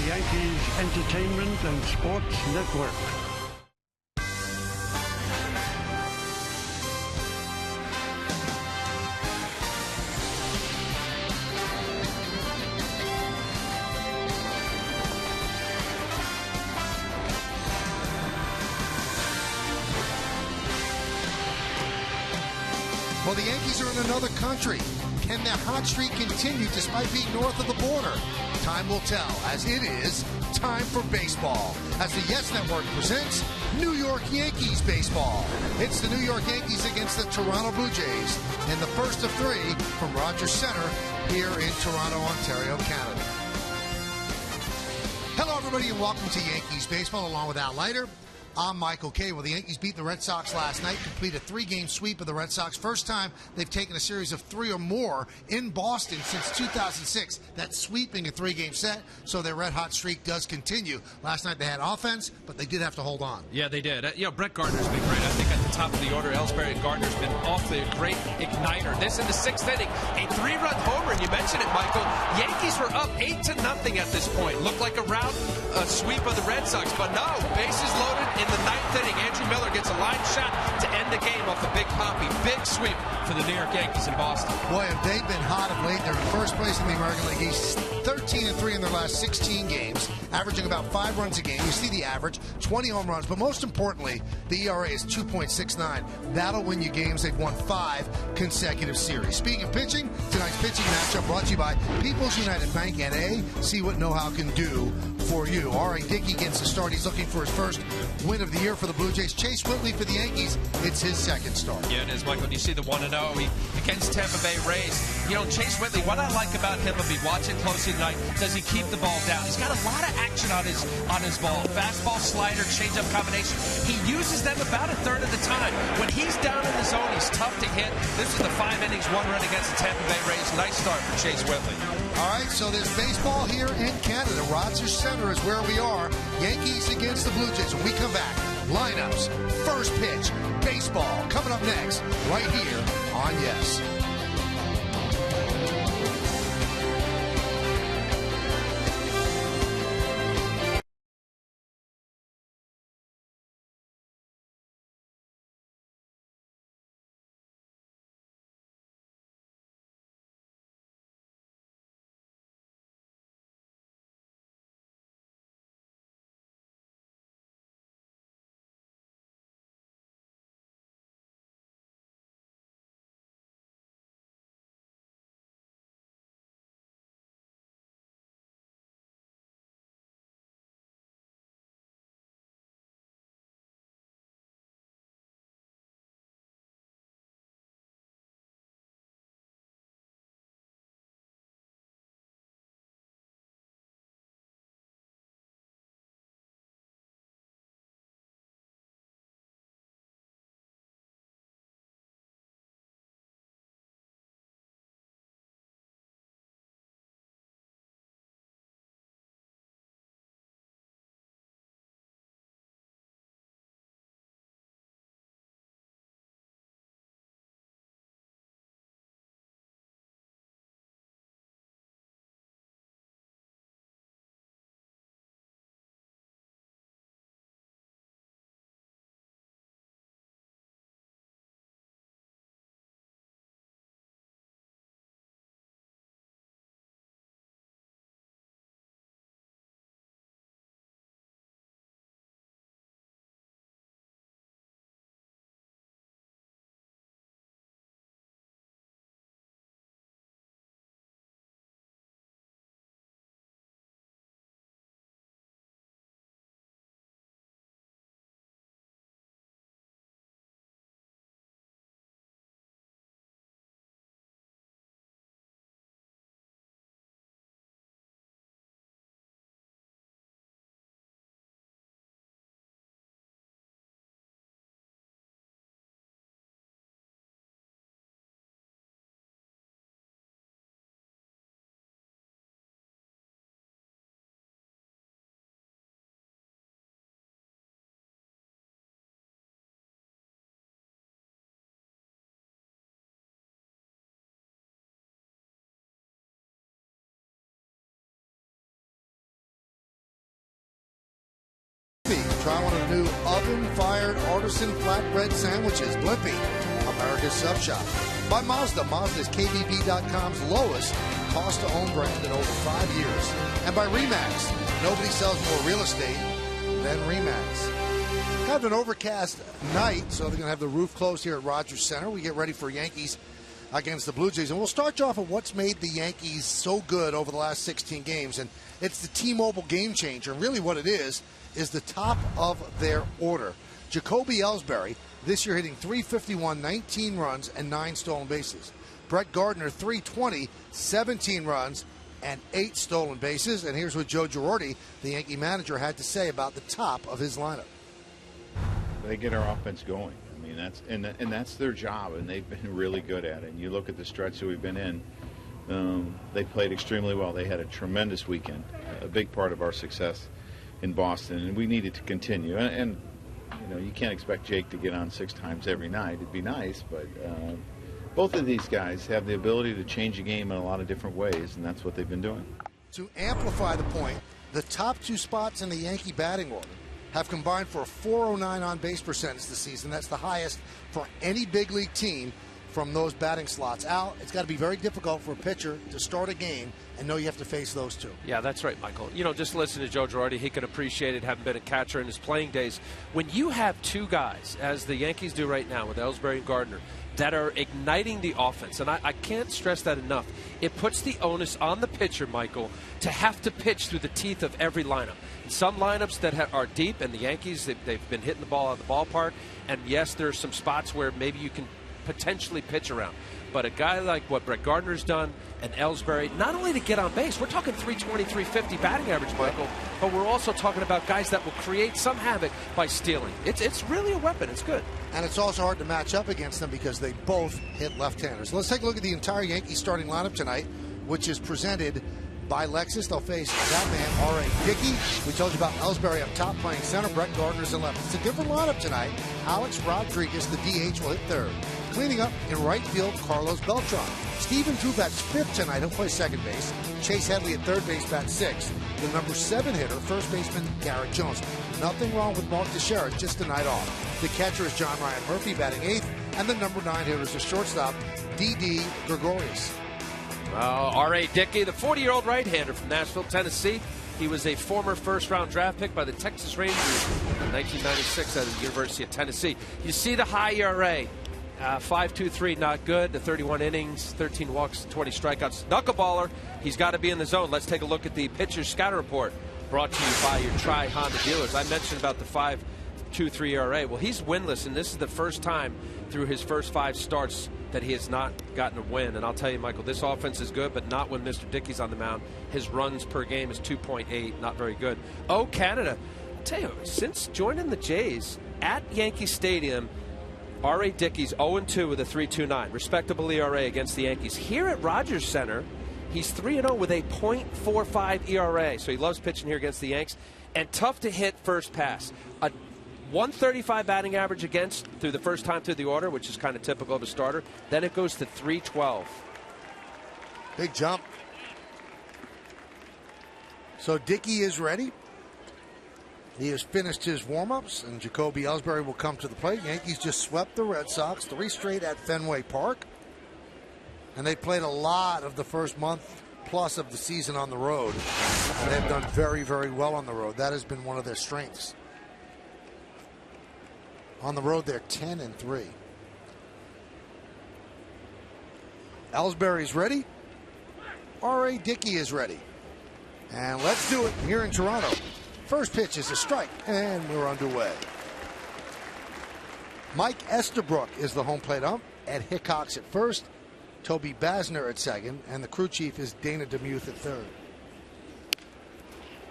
Yankees Entertainment and Sports Network. Well, the Yankees are in another country. Can their hot streak continue despite being north of the border? Time will tell, as it is time for baseball. As the Yes Network presents New York Yankees baseball. It's the New York Yankees against the Toronto Blue Jays in the first of three from Rogers Center here in Toronto, Ontario, Canada. Hello, everybody, and welcome to Yankees baseball along with Al Leiter. I'm Michael Kay. Well, the Yankees beat the Red Sox last night, completed a three-game sweep of the Red Sox. First time they've taken a series of three or more in Boston since 2006. That's sweeping a three-game set, so their red-hot streak does continue. Last night they had offense, but they did have to hold on. Yeah, they did. Brett Gardner's been great. I think at the top of the order, Ellsbury and Gardner's been awfully a great igniter. This in the sixth inning, a three-run homer, and you mentioned it, Michael. Yankees were up 8-0 at this point. Looked like a rout sweep of the Red Sox, but no, bases loaded in the ninth inning. Andrew Miller gets a line shot to end the game off a big poppy. Big sweep for the New York Yankees in Boston. Boy, have they been hot of late. They're in first place in the American League East, 13-3 in their last 16 games, averaging about 5 runs a game. You see the average, 20 home runs, but most importantly, the ERA is 2.69. That'll win you games. They've won 5 consecutive series. Speaking of pitching, tonight's pitching matchup brought to you by People's United Bank NA. See what know-how can do for you. R.A. Dickey gets the start. He's looking for his first win of the year for the Blue Jays. Chase Whitley for the Yankees. It's his second start. Yeah, it is, Michael. When you see the 1-0 against Tampa Bay Rays, Chase Whitley, what I like about him, I'll be watching closely tonight, does he keep the ball down? He's got a lot of action on his ball. Fastball, slider, changeup combination. He uses them about a third of the time. When he's down in the zone, he's tough to hit. This is the 5 innings, 1 run against the Tampa Bay Rays. Nice start for Chase Whitley. All right, so there's baseball here in Canada. Rogers Center is where we are. Yankees against the Blue Jays. When we come back, lineups, first pitch, baseball, coming up next, right here on Yes. Try one of the new oven-fired artisan flatbread sandwiches. Blimpie, America's Sub Shop. By Mazda. Mazda is KBB.com's lowest cost-to-own brand in over 5 years. And by RE/MAX. Nobody sells more real estate than RE/MAX. Kind of an overcast night, so they're going to have the roof closed here at Rogers Center. We get ready for Yankees against the Blue Jays. And we'll start you off with what's made the Yankees so good over the last 16 games. And it's the T-Mobile game changer. And really what it is the top of their order. Jacoby Ellsbury, this year hitting .351, 19 runs, and 9 stolen bases. Brett Gardner, .320, 17 runs, and 8 stolen bases. And here's what Joe Girardi, the Yankee manager, had to say about the top of his lineup. They get our offense going. I mean, that's their job, and they've been really good at it. And you look at the stretch that we've been in, they played extremely well. They had a tremendous weekend, a big part of our success in Boston, and we needed to continue. And you know, you can't expect Jake to get on 6 times every night. It'd be nice, but both of these guys have the ability to change a game in a lot of different ways, and that's what they've been doing. To amplify the point, the top 2 spots in the Yankee batting order have combined for a .409 on-base percentage this season. That's the highest for any big league team from those batting slots. Al, it's got to be very difficult for a pitcher to start a game and know you have to face those 2. Yeah, that's right, Michael. You know, just listen to Joe Girardi. He can appreciate it, having been a catcher in his playing days. When you have 2 guys, as the Yankees do right now with Ellsbury and Gardner, that are igniting the offense, and I can't stress that enough, it puts the onus on the pitcher, Michael, to have to pitch through the teeth of every lineup. In some lineups that are deep, and the Yankees, they've been hitting the ball out of the ballpark, and yes, there are some spots where maybe you can potentially pitch around. But a guy like what Brett Gardner's done and Ellsbury, not only to get on base, we're talking .320, .350 batting average, Michael, but we're also talking about guys that will create some havoc by stealing. It's really a weapon. It's good. And it's also hard to match up against them because they both hit left-handers. Let's take a look at the entire Yankees starting lineup tonight, which is presented by Lexus. They'll face that man, R.A. Dickey. We told you about Ellsbury up top playing center. Brett Gardner's in left. It's a different lineup tonight. Alex Rodriguez, the DH, will hit third. Cleaning up in right field, Carlos Beltran. Steven Drew bats 5th tonight. He'll play second base. Chase Headley at third base bats 6th. The number 7 hitter, first baseman Garrett Jones. Nothing wrong with Mark Teixeira, just a night off. The catcher is John Ryan Murphy batting 8th. And the number 9 hitter is the shortstop, D.D. Gregorius. R.A. Dickey, the 40-year-old right-hander from Nashville, Tennessee. He was a former first-round draft pick by the Texas Rangers in 1996 out of the University of Tennessee. You see the high ERA. 5.23, not good. The 31 innings, 13 walks, 20 strikeouts. Knuckleballer. He's got to be in the zone. Let's take a look at the pitcher's scatter report brought to you by your Tri-Honda dealers. I mentioned about the 5.23 ERA. Well, he's winless, and this is the first time through his first 5 starts that he has not gotten a win. And I'll tell you, Michael, this offense is good, but not when Mr. Dickey's on the mound. His runs per game is 2.8, not very good. Oh, Canada. I'll tell you, since joining the Jays at Yankee Stadium, R.A. Dickey's 0-2 with a 3.29. Respectable ERA against the Yankees. Here at Rogers Center, he's 3-0 with a .45 ERA. So he loves pitching here against the Yanks. And tough to hit first pass. A 135 batting average against through the first time through the order, which is kind of typical of a starter. Then it goes to 312. Big jump. So Dickey is ready. He has finished his warm-ups, and Jacoby Ellsbury will come to the plate. Yankees just swept the Red Sox, 3 straight at Fenway Park. And they played a lot of the first month plus of the season on the road. And they've done very, very well on the road. That has been one of their strengths. On the road, they're 10-3. Ellsbury's ready. R.A. Dickey is ready. And let's do it here in Toronto. First pitch is a strike, and we're underway. Mike Estabrook is the home plate ump. Ed Hickox at first. Toby Basner at second. And the crew chief is Dana DeMuth at third.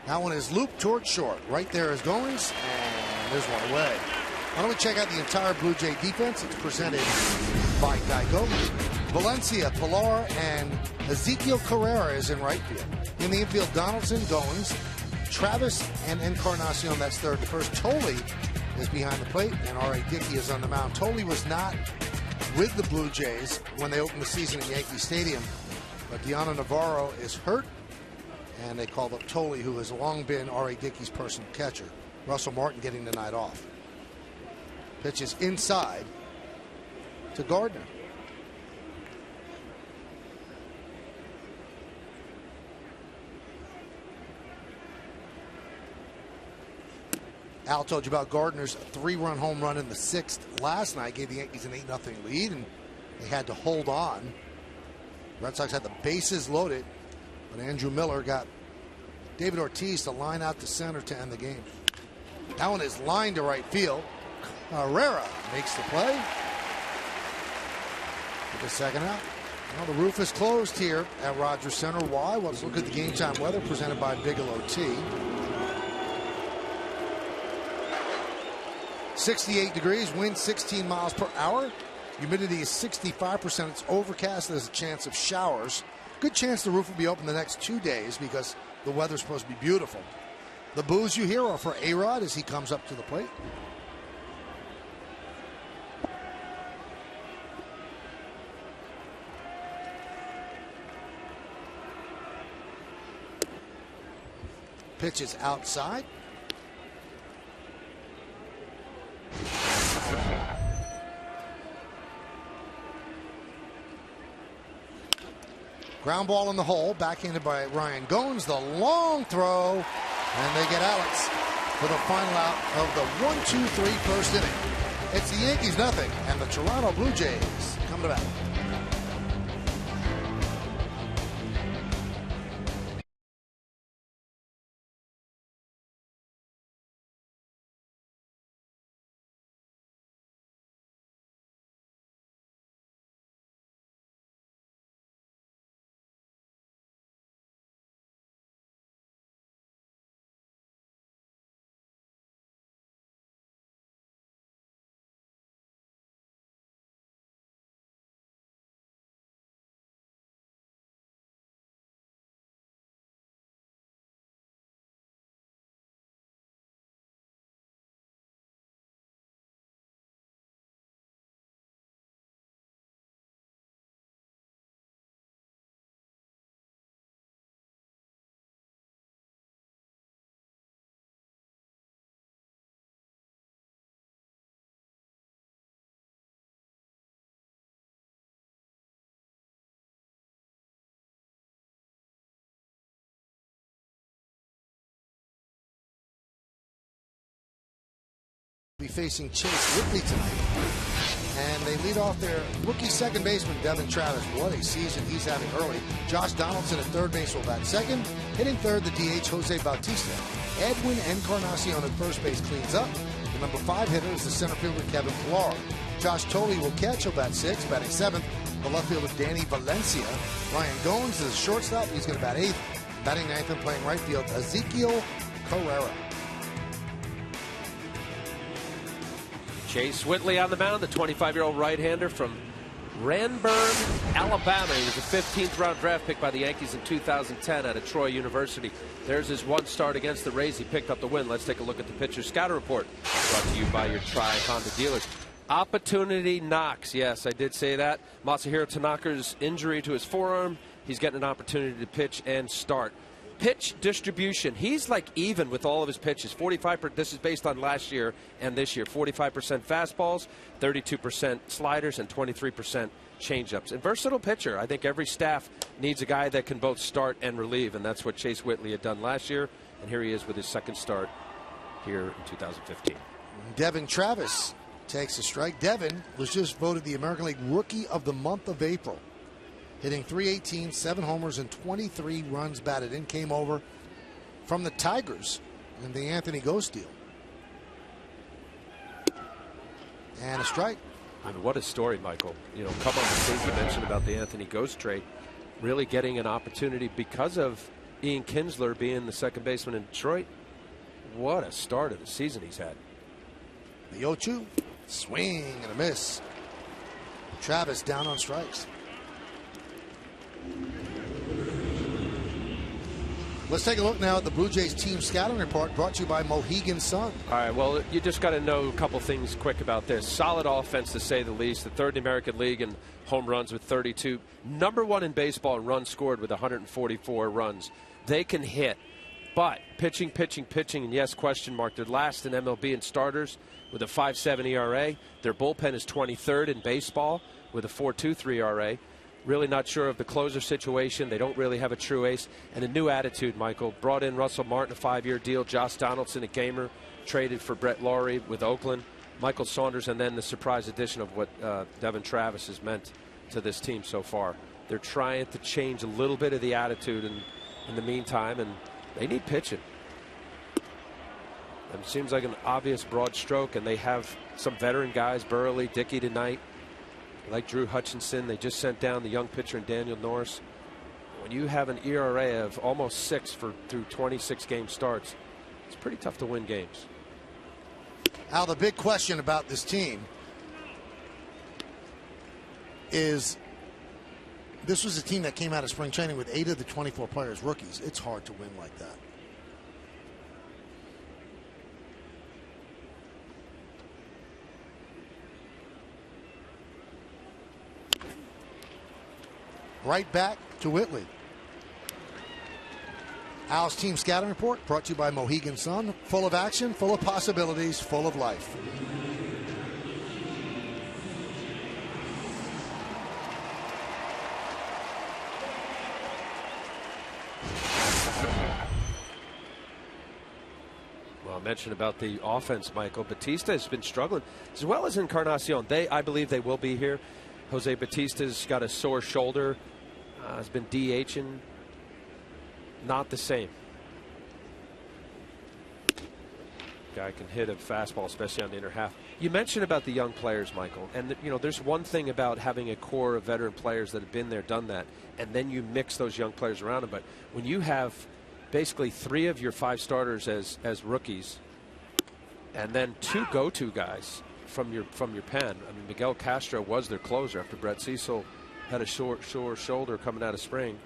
That one is looped towards short. Right there is Goins, and there's one away. Why don't we check out the entire Blue Jay defense? It's presented by Geico. Valencia, Pilar, and Ezekiel Carrera is in right field. In the infield, Donaldson, Goins, Travis, and Encarnacion, that's third to first. Tolle is behind the plate, and R.A. Dickey is on the mound. Tolle was not with the Blue Jays when they opened the season at Yankee Stadium, but Diana Navarro is hurt, and they called up Tolle, who has long been R.A. Dickey's personal catcher. Russell Martin getting the night off. Pitches inside to Gardner. Al told you about Gardner's 3-run home run in the 6th last night. Gave the Yankees an 8-0 lead, and they had to hold on. Red Sox had the bases loaded, but Andrew Miller got David Ortiz to line out to center to end the game. That one is lined to right field. Herrera makes the play. With the second out. Well, the roof is closed here at Rogers Center. Why? Well, let's look at the game time weather presented by Bigelow Tea. 68 degrees, wind 16 miles per hour. Humidity is 65%. It's overcast. There's a chance of showers. Good chance the roof will be open the next 2 days because the weather's supposed to be beautiful. The boos you hear are for A-Rod as he comes up to the plate. Pitch is outside. Ground ball in the hole, backhanded by Ryan Goins. The long throw, and they get Alex for the final out of the 1-2-3 first inning. It's the Yankees nothing, and the Toronto Blue Jays come to bat. Be facing Chase Whitley tonight, and they lead off their rookie second baseman Devin Travis. What a season he's having early. Josh Donaldson at third base will bat second. Hitting third, the DH Jose Bautista. Edwin Encarnacion at first base cleans up. The number 5 hitter is the center fielder Kevin Pillar. Josh Tolley will catch. He'll bat 6th, batting 7th. The left fielder Danny Valencia. Ryan Goins is a shortstop. He's going to bat 8th. Batting 9th and playing right field, Ezekiel Carrera. Chase Whitley on the mound, the 25-year-old right-hander from Ranburne, Alabama. He was a 15th round draft pick by the Yankees in 2010 out of Troy University. There's his one start against the Rays. He picked up the win. Let's take a look at the pitcher scouting report brought to you by your Tri-Honda dealers. Opportunity knocks. Yes, I did say that. Masahiro Tanaka's injury to his forearm. He's getting an opportunity to pitch and start. Pitch distribution. He's like even with all of his pitches. 45%. This is based on last year and this year. 45% fastballs, 32% sliders, and 23% changeups. And versatile pitcher. I think every staff needs a guy that can both start and relieve, and that's what Chase Whitley had done last year. And here he is with his second start here in 2015. Devin Travis takes a strike. Devin was just voted the American League Rookie of the Month of April. Hitting .318, 7 homers, and 23 runs batted in. Came over from the Tigers in the Anthony Ghost deal. And a strike. I mean, what a story, Michael. You know, come on the things you mentioned about the Anthony Ghost trade. Really getting an opportunity because of Ian Kinsler being the second baseman in Detroit. What a start of the season he's had. The 0-2. Swing and a miss. Travis down on strikes. Let's take a look now at the Blue Jays team scouting report brought to you by Mohegan Sun. All right, well, you just got to know a couple things quick about this. Solid offense, to say the least. The third in the American League in home runs with 32. Number 1 in baseball in runs scored with 144 runs. They can hit. But pitching, and yes, question mark. They're last in MLB in starters with a 5.7 ERA. Their bullpen is 23rd in baseball with a 4.23 ERA. Really not sure of the closer situation. They don't really have a true ace. And a new attitude, Michael. Brought in Russell Martin, a 5-year deal. Josh Donaldson, a gamer, traded for Brett Lawrie with Oakland. Michael Saunders, and then the surprise addition of what Devin Travis has meant to this team so far. They're trying to change a little bit of the attitude in the meantime, and they need pitching. It seems like an obvious broad stroke, and they have some veteran guys, Burley, Dickey tonight, like Drew Hutchinson. They just sent down the young pitcher Daniel Norris. When you have an ERA of almost 6 through 26 game starts, it's pretty tough to win games. Al, the big question about this team is this was a team that came out of spring training with 8 of the 24 players rookies. It's hard to win like that. Right back to Whitley. Al's team scouting report brought to you by Mohegan Sun. Full of action, full of possibilities, full of life. Well, I mentioned about the offense, Michael. Batista has been struggling, as well as Encarnacion. I believe they will be here. Jose Batista's got a sore shoulder. Has been DHing. Not the same. Guy can hit a fastball, especially on the inner half. You mentioned about the young players, Michael, and there's one thing about having a core of veteran players that have been there, done that, and then you mix those young players around them. But when you have basically 3 of your 5 starters as rookies, and then 2 go-to guys from your pen. I mean, Miguel Castro was their closer after Brett Cecil had a sore shoulder coming out of spring,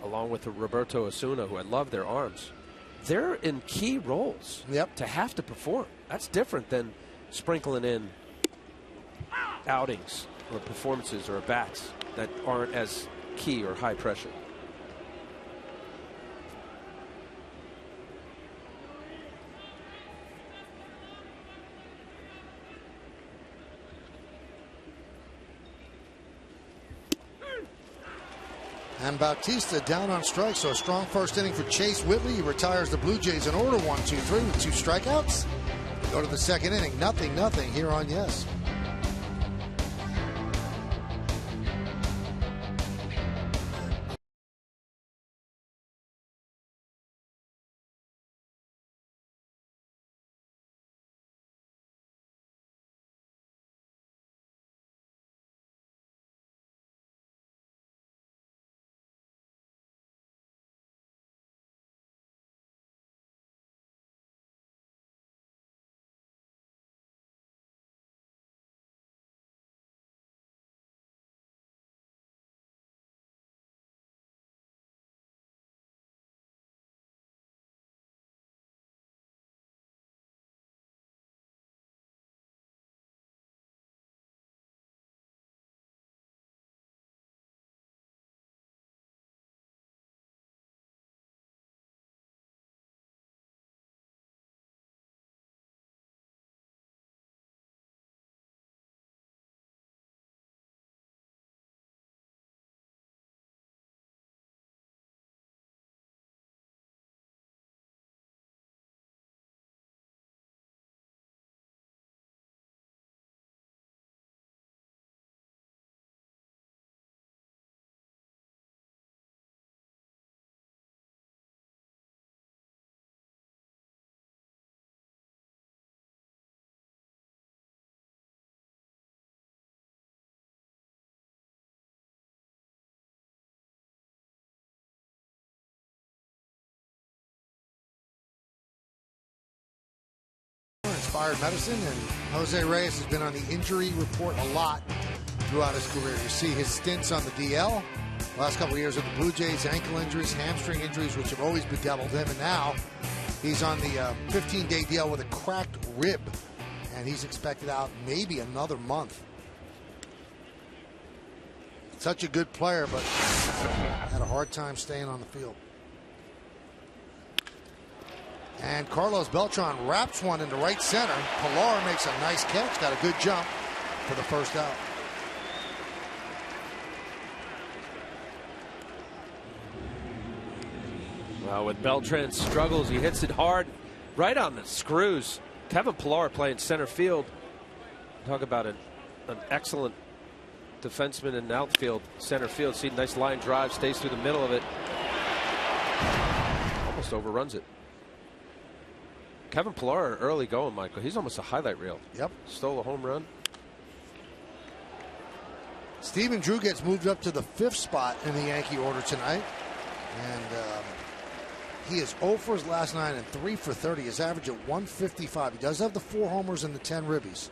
along with Roberto Osuna, who I love their arms. They're in key roles to have to perform. That's different than sprinkling in outings or performances or bats that aren't as key or high pressure. And Bautista down on strikes, so a strong first inning for Chase Whitley. He retires the Blue Jays in order, 1-2-3 with 2 strikeouts. Go to the second inning, 0-0 here on Yes. Inspired Medicine, and Jose Reyes has been on the injury report a lot throughout his career. You see his stints on the DL, last couple of years with the Blue Jays, ankle injuries, hamstring injuries, which have always bedeviled him, and now he's on the 15-day DL with a cracked rib, and he's expected out maybe another month. Such a good player, but had a hard time staying on the field. And Carlos Beltran wraps one into right center. Pilar makes a nice catch. Got a good jump for the first out. Well, when Beltran struggles, he hits it hard, right on the screws. Kevin Pilar playing center field. Talk about an excellent defenseman in outfield, center field. See, nice line drive, stays through the middle of it. Almost overruns it. Kevin Pilar early going, Michael. He's almost a highlight reel. Yep. Stole a home run. Stephen Drew gets moved up to the 5th spot in the Yankee order tonight. And he is 0 for his last 9 and 3 for 30. His average at 155. He does have the 4 homers and the 10 ribbies.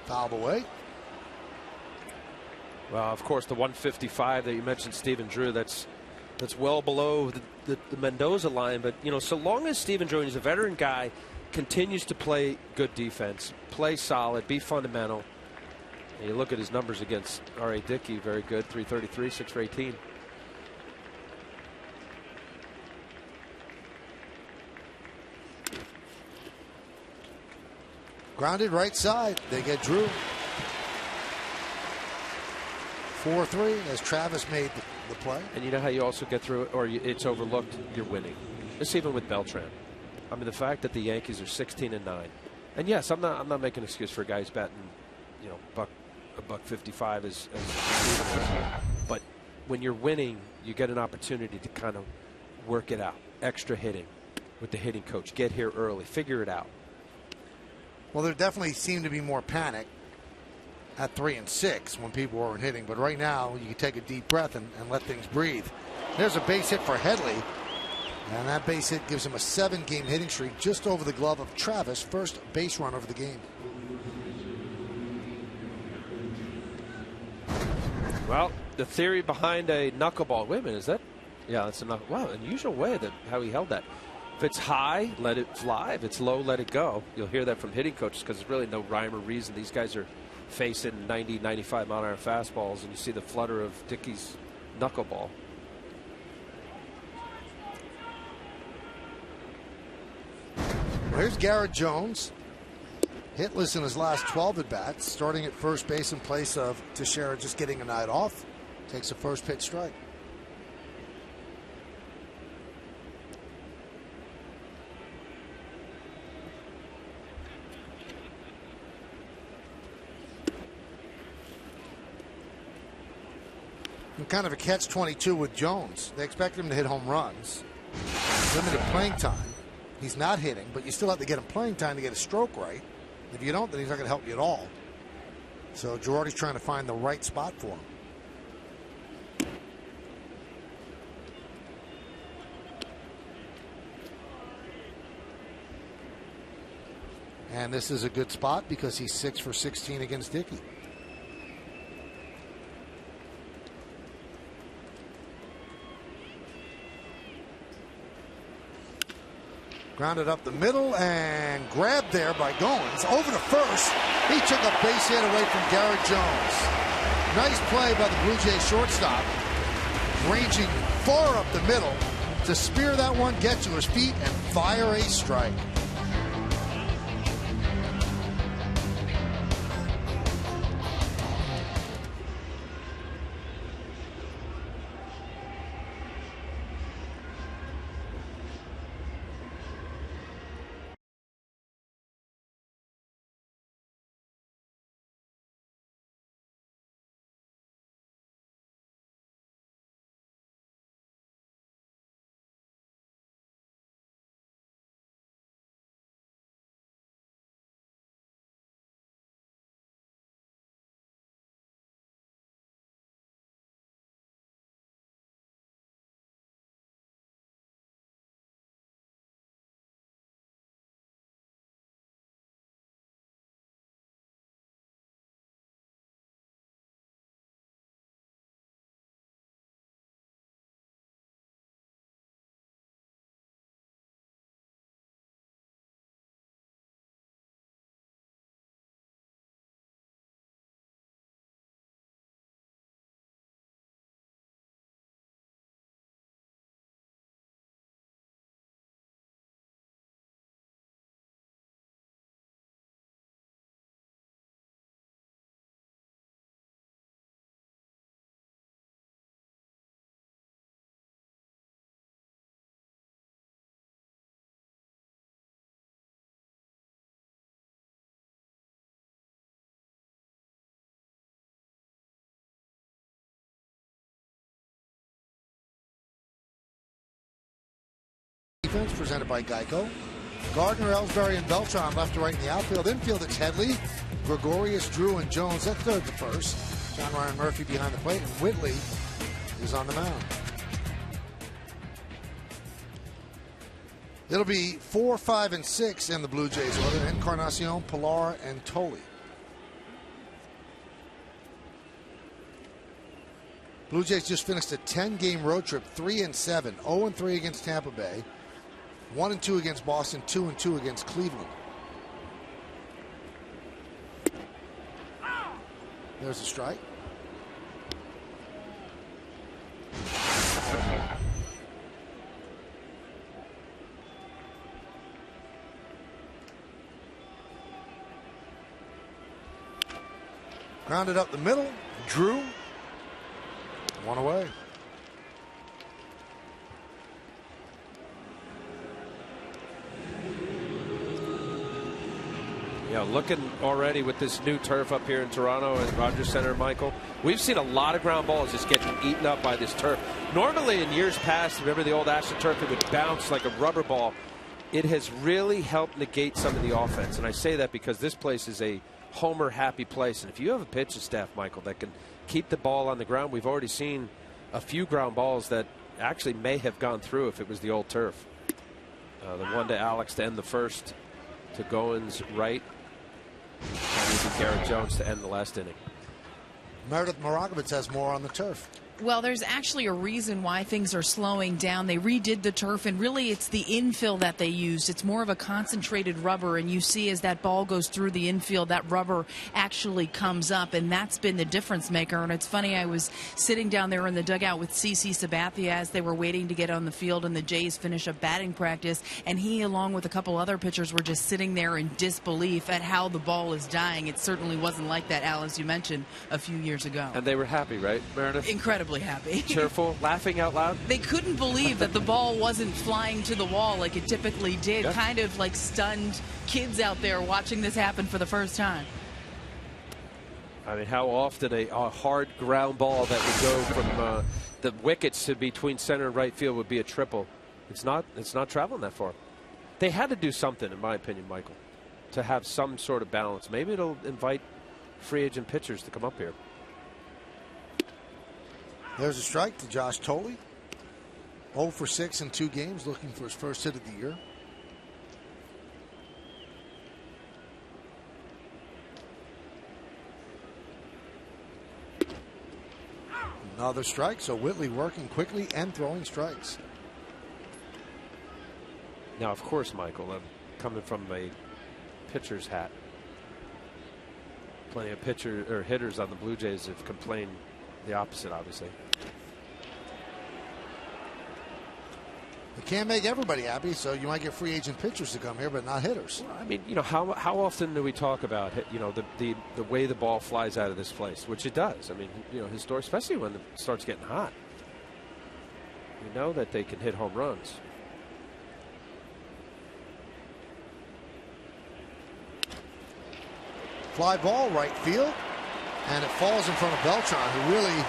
Fouled away. Well, of course, the 155 that you mentioned, Stephen Drew, that's well below the Mendoza line. But, you know, so long as Stephen Drew, he's a veteran guy, continues to play good defense, play solid, be fundamental. And you look at his numbers against R.A. Dickey, very good, 333, 6 for 18. Grounded right side. They get Drew. 4-3 as Travis made the play. And you know how you also get through it, or it's overlooked, you're winning. It's even with Beltran. I mean, the fact that the Yankees are 16-9. And yes, I'm not making an excuse for a guy who's batting, you know, a buck 55 as but when you're winning, you get an opportunity to kind of work it out. Extra hitting with the hitting coach. Get here early. Figure it out. Well, there definitely seemed to be more panic at 3 and 6 when people weren't hitting. But right now, you can take a deep breath and let things breathe. There's a base hit for Headley. And that base hit gives him a 7-game hitting streak just over the glove of Travis. First base run of the game. Well, the theory behind a knuckleball. Wait a minute, is that? Yeah, that's a knuckle. Wow, unusual way that how he held that. If it's high, let it fly. If it's low, let it go. You'll hear that from hitting coaches because there's really no rhyme or reason. These guys are facing 90, 95 mile-an-hour fastballs, and you see the flutter of Dickey's knuckleball. Well, here's Garrett Jones. Hitless in his last 12 at-bats, starting at first base in place of Teixeira just getting a night off. Takes a first pitch strike. And kind of a catch-22 with Jones. They expect him to hit home runs. Limited playing time. He's not hitting, but you still have to get him playing time to get a stroke right. If you don't, then he's not going to help you at all. So Girardi's trying to find the right spot for him. And this is a good spot because he's 6 for 16 against Dickey. Grounded up the middle and grabbed there by Goins. Over to first. He took a base hit away from Garrett Jones. Nice play by the Blue Jays shortstop. Ranging far up the middle to spear that one, get to his feet, and fire a strike. defense presented by Geico. Gardner, Ellsbury, and Beltran left to right in the outfield. Infield, it's Headley, Gregorius, Drew, and Jones. That's third to first. John Ryan Murphy behind the plate, and Whitley is on the mound. It'll be 4, 5, and 6 in the Blue Jays order. Encarnacion, Pilar, and Tolley. Blue Jays just finished a 10-game road trip, 3-7, 0-3 against Tampa Bay, 1-2 against Boston, 2-2 against Cleveland. There's a strike. Grounded up the middle. Drew. One away. Yeah, looking already with this new turf up here in Toronto at Rogers Center, Michael, we've seen a lot of ground balls just getting eaten up by this turf. Normally in years past, remember the old AstroTurf, it would bounce like a rubber ball. It has really helped negate some of the offense, and I say that because this place is a homer happy place, and if you have a pitching staff, Michael, that can keep the ball on the ground, we've already seen a few ground balls that actually may have gone through if it was the old turf. The one to Alex to end the first, to Goins right, and Garrett Jones to end the last inning. Meredith Marakovitz has more on the turf. Well, there's actually a reason why things are slowing down. They redid the turf, and really it's the infill that they used. It's more of a concentrated rubber, and you see as that ball goes through the infield, that rubber actually comes up, and that's been the difference maker. And it's funny, I was sitting down there in the dugout with CC Sabathia as they were waiting to get on the field, and the Jays finish up batting practice, and he, along with a couple other pitchers, were just sitting there in disbelief at how the ball is dying. It certainly wasn't like that, Al, as you mentioned, a few years ago. And they were happy, right, Meredith? Incredibly happy. Cheerful, laughing out loud. They couldn't believe that the ball wasn't flying to the wall like it typically did. Yeah. Kind of like stunned kids out there watching this happen for the first time. I mean, how often a hard ground ball that would go from the wickets to between center and right field would be a triple. It's not traveling that far. They had to do something, in my opinion, Michael, to have some sort of balance. Maybe it'll invite free agent pitchers to come up here. There's a strike to Josh Tolley. 0 for 6 in 2 games, looking for his first hit of the year. Another strike, so Whitley working quickly and throwing strikes. Now, of course, Michael, I'm coming from a pitcher's hat. Plenty of hitters on the Blue Jays have complained the opposite, obviously. You can't make everybody happy, so you might get free agent pitchers to come here, but not hitters. Well, I mean, you know, how often do we talk about, you know, the way the ball flies out of this place, which it does. I mean, you know, historically, especially when it starts getting hot. You know that they can hit home runs. Fly ball right field, and it falls in front of Beltran, who really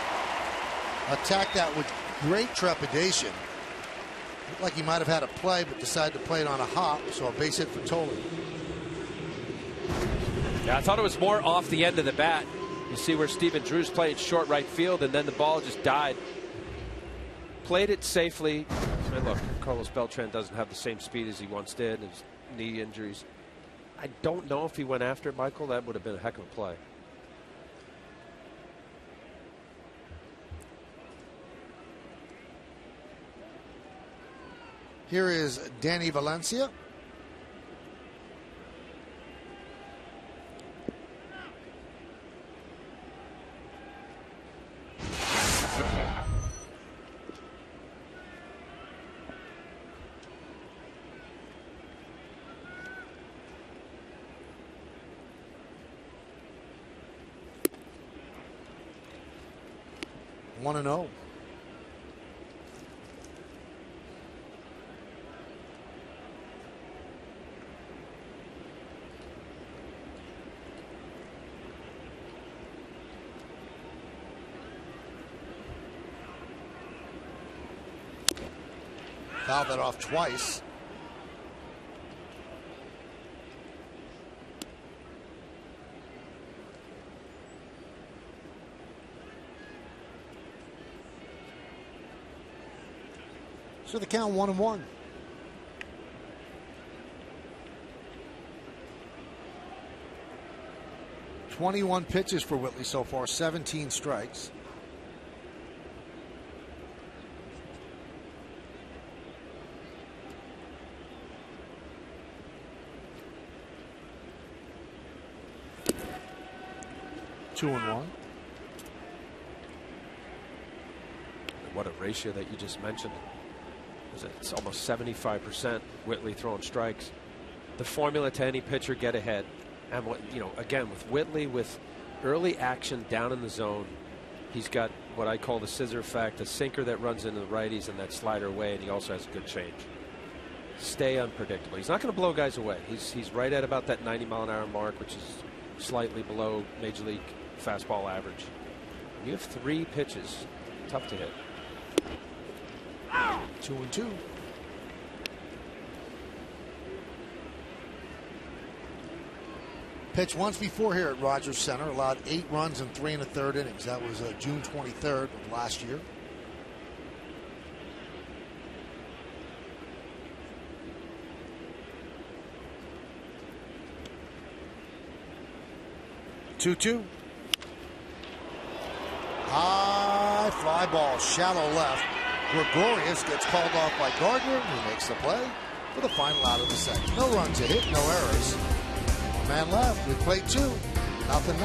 attacked that with great trepidation. Looked like he might have had a play, but decided to play it on a hop, so a base hit for Tolley. Yeah, I thought it was more off the end of the bat. You see where Stephen Drew's playing short right field, and then the ball just died. Played it safely. And look, Carlos Beltran doesn't have the same speed as he once did. His knee injuries. I don't know if he went after it, Michael. That would have been a heck of a play. Here is Danny Valencia. One and 0. Fouled that off twice. So the count 1-1. "21 pitches for Whitley so far, 17 strikes. Two and one. What a ratio that you just mentioned. It's almost 75% Whitley throwing strikes. The formula to any pitcher: get ahead. And what, again, with Whitley, with early action down in the zone, he's got what I call the scissor effect, a sinker that runs into the righties and that slider away, and he also has a good change. Stay unpredictable. He's not going to blow guys away. He's right at about that 90-mile-an-hour mark, which is slightly below Major League fastball average. You have 3 pitches, tough to hit. 2-2. Pitched once before here at Rogers Center, allowed 8 runs in 3 1/3 innings. That was June 23rd of last year. Two. High fly ball, shallow left. Gregorius gets called off by Gardner, who makes the play for the final out of the second. No runs a hit, no errors. One man left. We played 2. Nothing.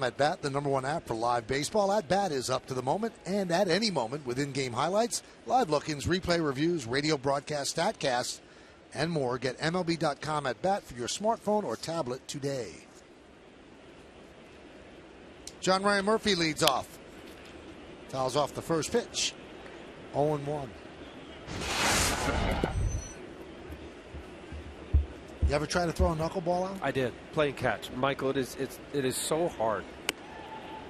At Bat, the #1 app for live baseball. At Bat is up to the moment and at any moment with in-game highlights, live look-ins, replay reviews, radio broadcasts, statcasts, and more. Get MLB.com at Bat for your smartphone or tablet today. John Ryan Murphy leads off. Fouls off the first pitch. 0-1. You ever try to throw a knuckleball out? I did. Playing catch. Michael, it is so hard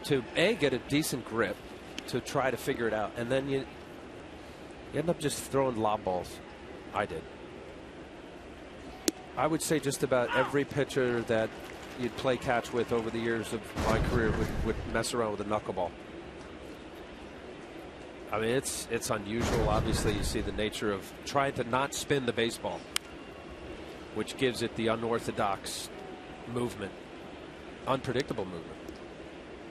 to get a decent grip, to try to figure it out, and then you end up just throwing lob balls. I did. I would say just about every pitcher that you'd play catch with over the years of my career would mess around with a knuckleball. I mean, it's unusual. Obviously, you see the nature of trying to not spin the baseball, which gives it the unorthodox movement, unpredictable movement.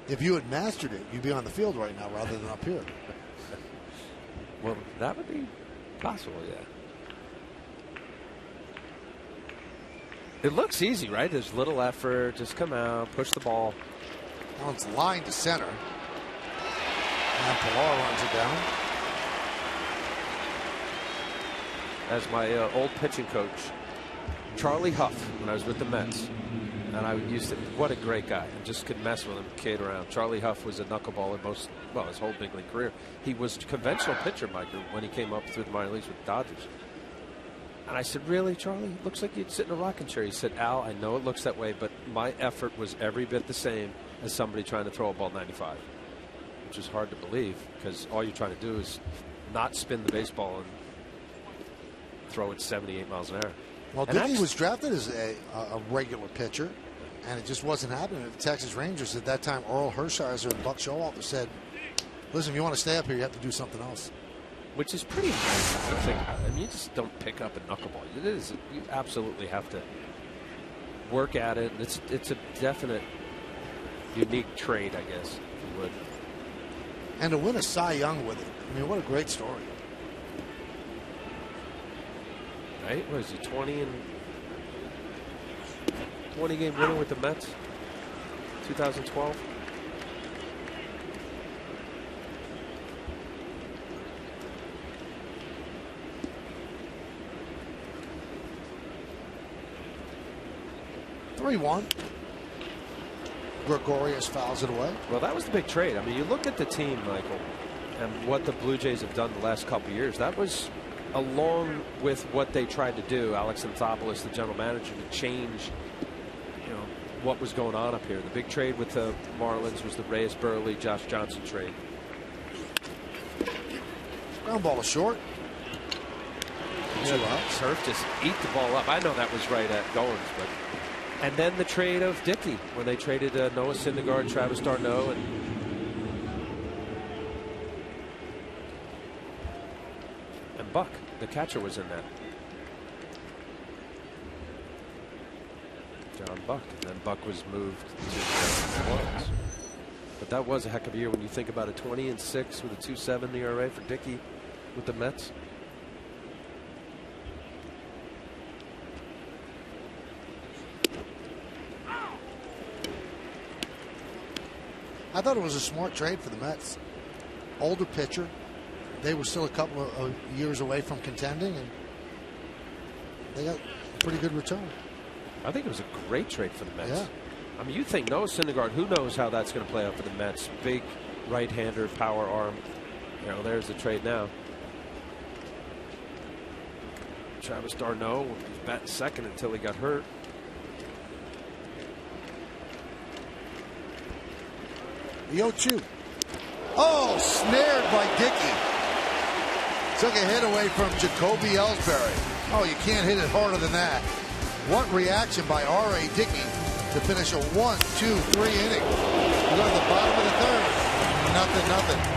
If you had mastered it, you'd be on the field right now rather than up here. Well, that would be possible, yeah. It looks easy, right? There's little effort. Just come out, push the ball. Now it's line to center. And Pilar runs it down. as my old pitching coach, Charlie Huff, when I was with the Mets. And I used to, what a great guy. I just could mess with him, kid around. Charlie Huff was a knuckleballer his whole big league career. He was a conventional pitcher, Mike, when he came up through the minor leagues with the Dodgers. And I said, really, Charlie? Looks like you'd sit in a rocking chair. He said, Al, I know it looks that way, but my effort was every bit the same as somebody trying to throw a ball 95. Which is hard to believe, because all you're trying to do is not spin the baseball and throw it 78 miles an hour. Well, Dickey was drafted as a regular pitcher, and it just wasn't happening. The Texas Rangers at that time, Earl Hershiser and Buck Showalter said, listen, if you want to stay up here, you have to do something else. Which is pretty nice. I mean, you just don't pick up a knuckleball. You absolutely have to work at it. It's a definite unique trait, I guess, if you would. And to win a Cy Young with it. I mean, what a great story. Right? What is he, 20 game winner with the Mets? 2012? (3-1). Gregorius fouls it away. Well, that was the big trade. I mean, you look at the team, Michael, and what the Blue Jays have done the last couple of years. That was along with what they tried to do, Alex Anthopoulos, the general manager, to change, what was going on up here. The big trade with the Marlins was the Reyes Burley, Josh Johnson trade. Ground ball is short. Surf just eat the ball up. I know that was right at Goins, but. And then the trade of Dickey, when they traded Noah Syndergaard, Travis d'Arnaud, and Buck, the catcher, was in that. John Buck. And then Buck was moved to the Orioles. But that was a heck of a year when you think about it. 20-6 with a 2.7 ERA for Dickey with the Mets. I thought it was a smart trade for the Mets. Older pitcher. They were still a couple of years away from contending, and they got a pretty good return. I think it was a great trade for the Mets. Yeah. I mean, you think Noah Syndergaard, who knows how that's going to play out for the Mets? Big right-hander, power arm. There's the trade now. Travis d'Arnaud was batting second until he got hurt. The 0-2. Oh, snared by Dickey. Took a hit away from Jacoby Ellsbury. Oh, you can't hit it harder than that. What reaction by R.A. Dickey to finish a 1-2-3 inning. We go to the bottom of the third. Nothing.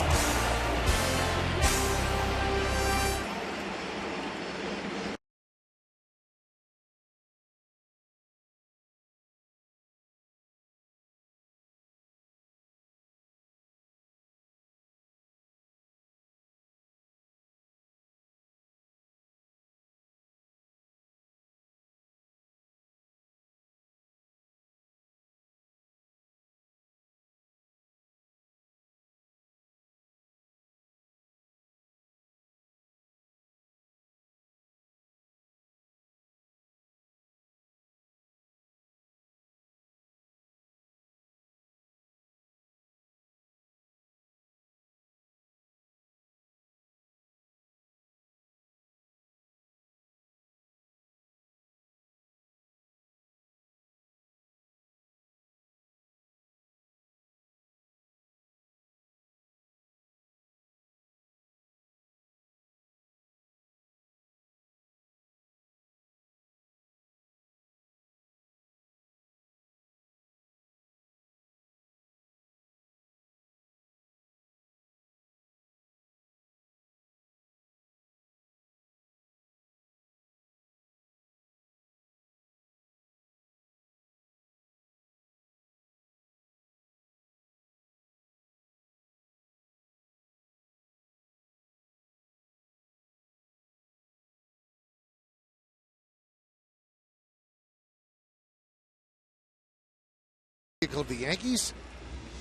Of the Yankees.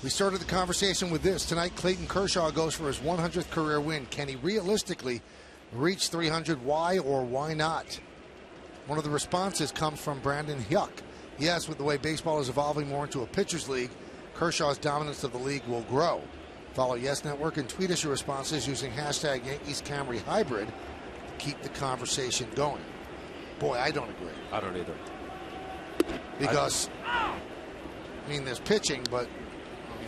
We started the conversation with this. Tonight, Clayton Kershaw goes for his 100th career win. Can he realistically reach 300. Why or why not? One of the responses comes from Brandon Hyuk. Yes, with the way baseball is evolving more into a pitcher's league, Kershaw's dominance of the league will grow. Follow Yes Network and tweet us your responses using hashtag Yankees Camry Hybrid to keep the conversation going. Boy, I don't agree. I don't either. Because, there's pitching, but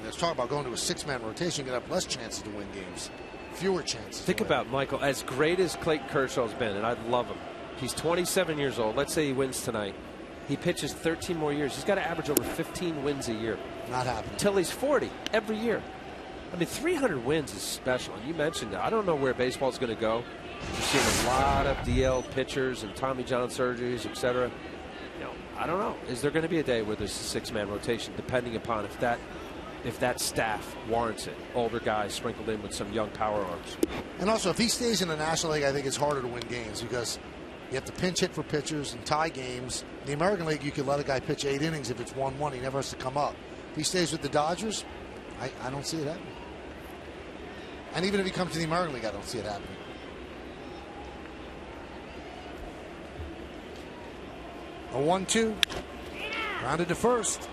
there's talk about going to a 6-man rotation. You can have less chances to win games, fewer chances. Think about, Michael, as great as Clayton Kershaw's been, and I love him. He's 27 years old. Let's say he wins tonight. He pitches 13 more years. He's got to average over 15 wins a year. Not happening. Until he's 40 every year. 300 wins is special. And you mentioned that. I don't know where baseball's going to go. You're seeing a lot of DL pitchers and Tommy John surgeries, etc. I don't know. Is there going to be a day where there's a 6-man rotation, depending upon if that staff warrants it? Older guys sprinkled in with some young power arms. And also, if he stays in the National League, I think it's harder to win games because you have to pinch hit for pitchers and tie games. In the American League, you can let a guy pitch 8 innings if it's 1-1. He never has to come up. If he stays with the Dodgers, I don't see it happening. And even if he comes to the American League, I don't see it happening. A 1-2. Rounded to first.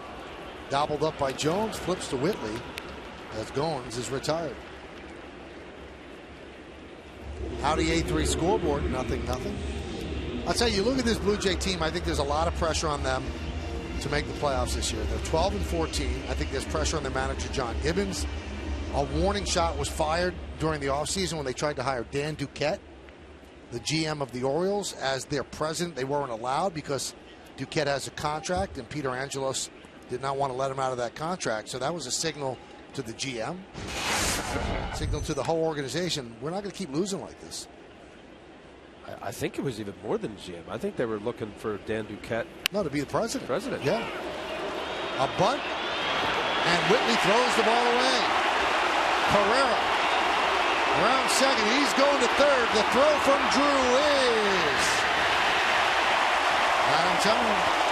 Gobbled up by Jones. Flips to Whitley as Goins is retired. Howdy A3 scoreboard. 0-0. I'll tell you, look at this Blue Jay team. I think there's a lot of pressure on them to make the playoffs this year. They're 12-14. I think there's pressure on their manager, John Gibbons. A warning shot was fired during the offseason when they tried to hire Dan Duquette, the GM of the Orioles, as their president. They weren't allowed because Duquette has a contract, and Peter Angelos did not want to let him out of that contract. So that was a signal to the GM, signal to the whole organization. We're not going to keep losing like this. I think it was even more than GM. I think they were looking for Dan Duquette. No, to be the president. Yeah. A bunt, and Whitley throws the ball away. Carrera around second. He's going to third. The throw from Drew is Adam Tone.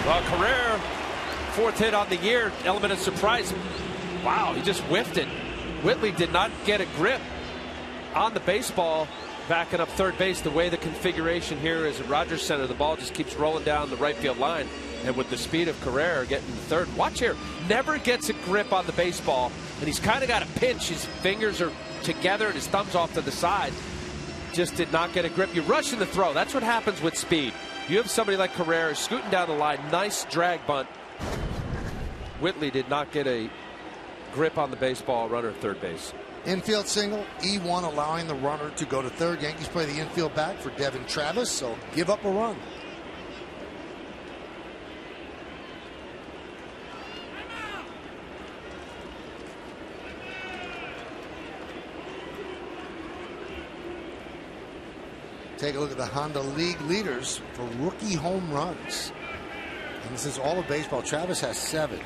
Well, Carrera, 4th hit on the year. Element of surprise. Wow, he just whiffed it. Whitley did not get a grip on the baseball, backing up third base. The way the configuration here is at Rogers Center, the ball just keeps rolling down the right field line. And with the speed of Carrera getting to third, watch here, never gets a grip on the baseball. And he's kind of got a pinch. His fingers are together and his thumb's off to the side. Just did not get a grip. You rush in the throw. That's what happens with speed. You have somebody like Carrera scooting down the line. Nice drag bunt. Whitley did not get a grip on the baseball. Runner at third base. Infield single, E1 allowing the runner to go to third. Yankees play the infield back for Devin Travis, so give up a run. Take a look at the Honda League leaders for rookie home runs. And this is all of baseball. Travis has 7.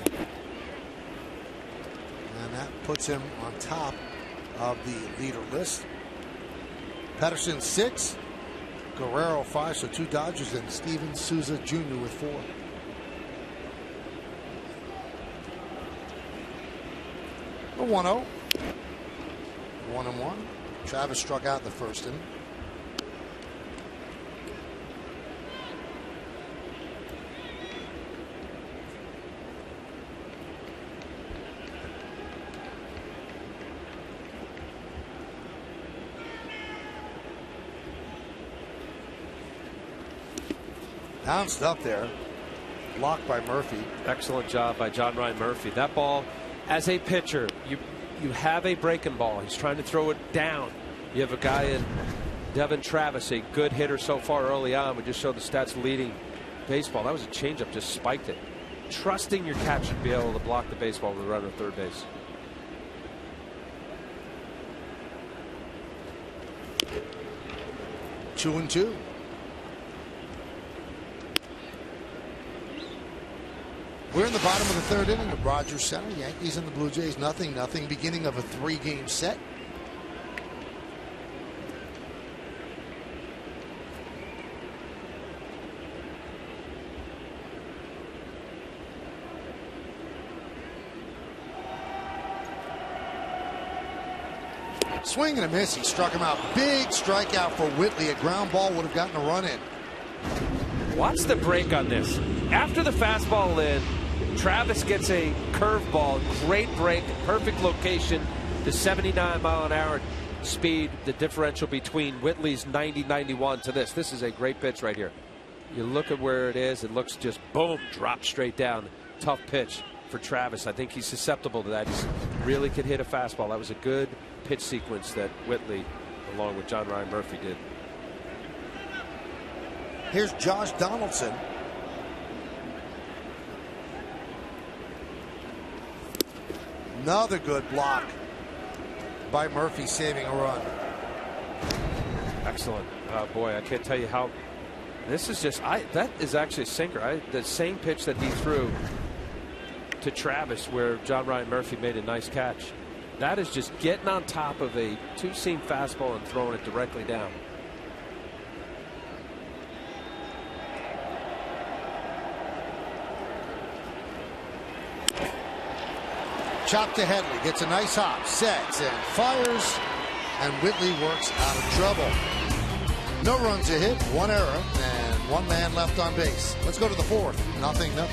And that puts him on top of the leader list. Pedersen 6. Guerrero 5. So 2 Dodgers and Steven Souza Jr. with 4. A 1-0. 1-1. Travis struck out in the first inning. Bounced up there, blocked by Murphy. Excellent job by John Ryan Murphy. That ball, as a pitcher, you have a breaking ball. He's trying to throw it down. You have a guy in Devin Travis, a good hitter so far early on. We just showed the stats leading baseball. That was a changeup, just spiked it. Trusting your catcher to be able to block the baseball with a runner at third base. Two and 2. We're in the bottom of the 3rd inning at Rogers Center. Yankees and the Blue Jays 0-0. Beginning of a 3-game set. Swing and a miss. He struck him out. Big strikeout for Whitley. A ground ball would have gotten a run in. Watch the break on this. After the fastball in, Travis gets a curveball. Great break. Perfect location. The 79-mile-an-hour speed. The differential between Whitley's 90-91 to this. This is a great pitch right here. You look at where it is. It looks just boom, drop straight down. Tough pitch for Travis. I think he's susceptible to that. He really could hit a fastball. That was a good pitch sequence that Whitley, along with John Ryan Murphy, did. Here's Josh Donaldson. Another good block by Murphy, saving a run. Excellent. Boy, I can't tell you how. This is just, that is actually a sinker. The same pitch that he threw to Travis where John Ryan Murphy made a nice catch. That is just getting on top of a two-seam fastball and throwing it directly down. Chop to Headley, gets a nice hop, sets and fires, and Whitley works out of trouble. No runs a hit, one error, and one man left on base. Let's go to the fourth. 0-0.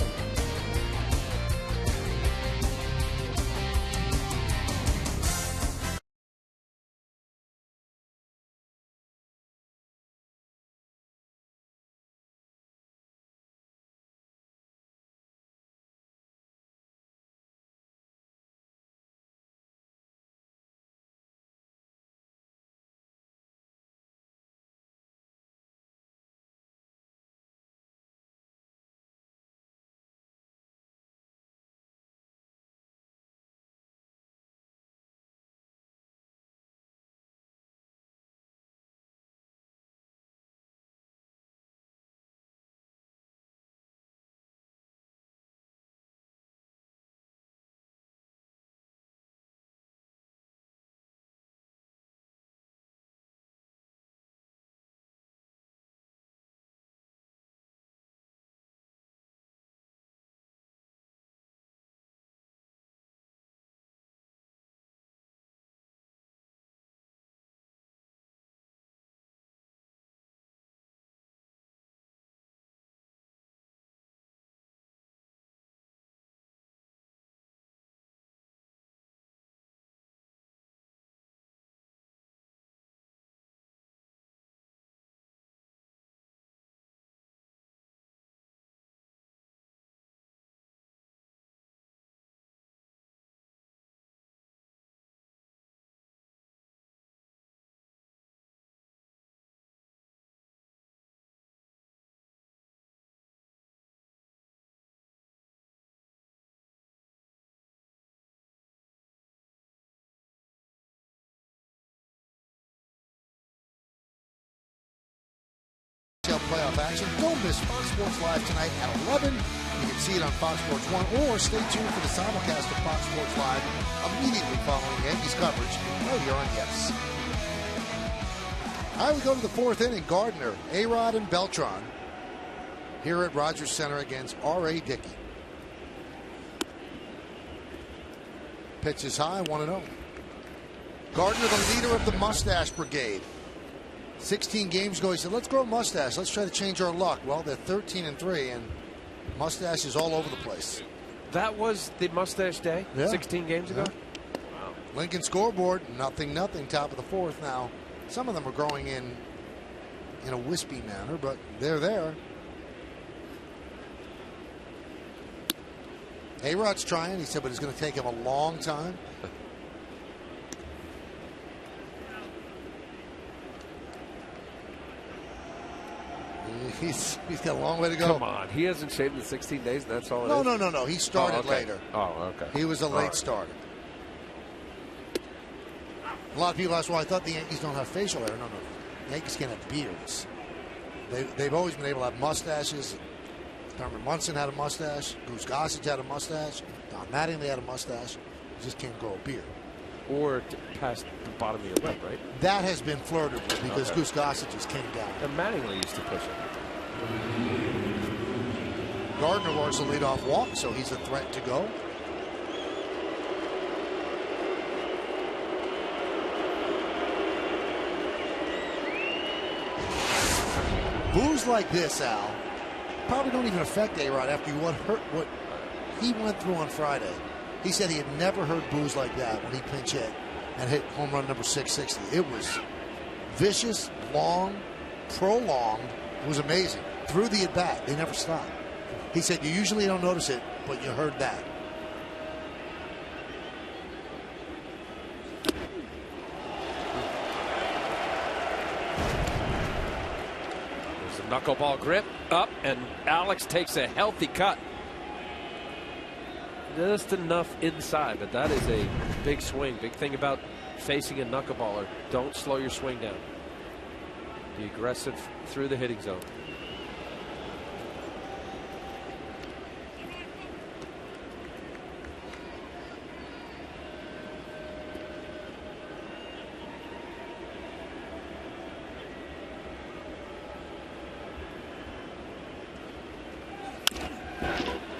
Playoff action. Don't miss Fox Sports Live tonight at 11. You can see it on Fox Sports 1, or stay tuned for the simulcast of Fox Sports Live immediately following Yankees coverage right here on Yes. All right, we go to the fourth inning. Gardner, A-Rod, and Beltran here at Rogers Center against R.A. Dickey. Pitch is high, 1-0. Gardner, the leader of the Mustache Brigade. 16 games ago, he said, let's grow a mustache. Let's try to change our luck. Well, they're 13-3, and mustache is all over the place. That was the mustache day, yeah. 16 games ago? Yeah. Wow. Lincoln scoreboard, 0-0, top of the fourth now. Some of them are growing in a wispy manner, but they're there. A-Rod's trying, he said, but it's going to take him a long time. He's got a long way to go. Come on, he hasn't shaved in 16 days, and that's all it is? No. He started later. Oh, okay. He was a late starter. A lot of people ask, well, I thought the Yankees don't have facial hair. No. The Yankees can't have beards. They've always been able to have mustaches. Thurman Munson had a mustache. Goose Gossage had a mustache. Don Mattingly had a mustache. You just can't grow a beard. Or past the bottom of your lip, right? That has been flirted with because Goose Gossage just came down. And Mattingly used to push it. Gardner works a leadoff walk, so he's a threat to go. Boos like this, Al, probably don't even affect A-Rod after what he went through on Friday. He said he had never heard boos like that when he pinch hit and hit home run number 660. It was vicious, long, prolonged. It was amazing. Through the at-bat, they never stopped. He said you usually don't notice it, but you heard that. Knuckleball grip up, and Alex takes a healthy cut. Just enough inside, but that is a big swing. Big thing about facing a knuckleballer, don't slow your swing down. Be aggressive through the hitting zone.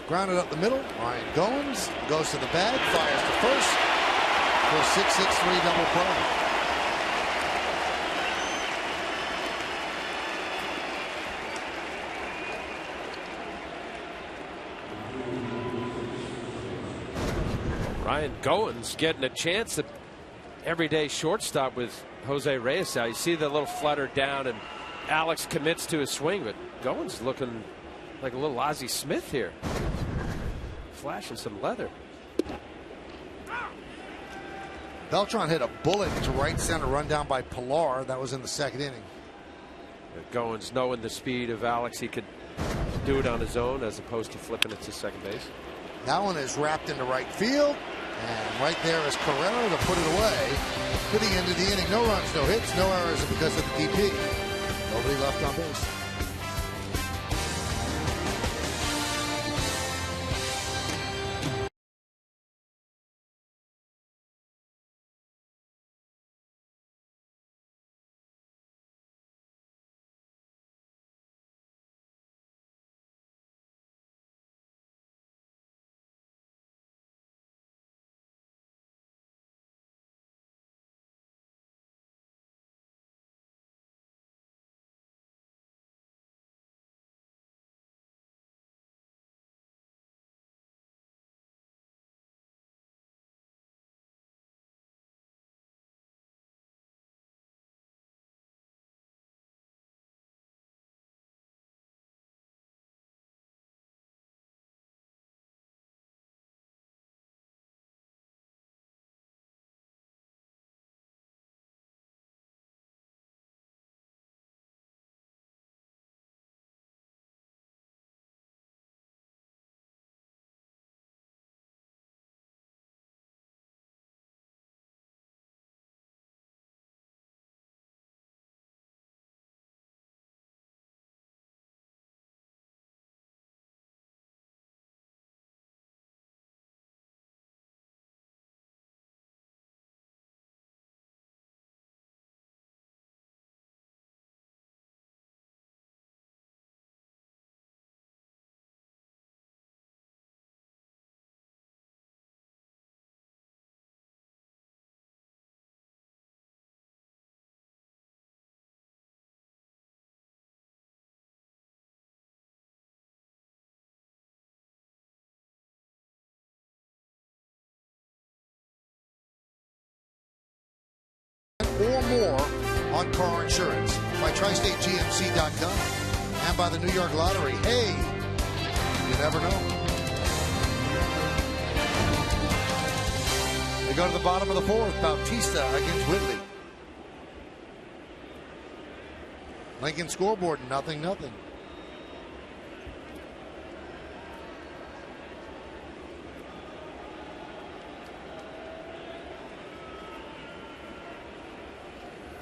Grounded up the middle. Ryan Goins goes to the bag, fires to first for a 6-6-3 double play. Ryan Goins getting a chance at everyday shortstop with Jose Reyes out. You see the little flutter down, and Alex commits to his swing, but Goins looking like a little Ozzie Smith here. Flashing some leather. Beltran hit a bullet to right center, run down by Pilar. That was in the second inning. Goins, knowing the speed of Alex, he could do it on his own as opposed to flipping it to second base. That one is wrapped into right field. And right there is Carrera to put it away to the end of the inning. No runs, no hits, no errors because of the DP. Nobody left on base. Or more on car insurance by TriStateGMC.com and by the New York Lottery. Hey, you never know. They go to the bottom of the fourth. Bautista against Whitley. Lincoln scoreboard, 0-0.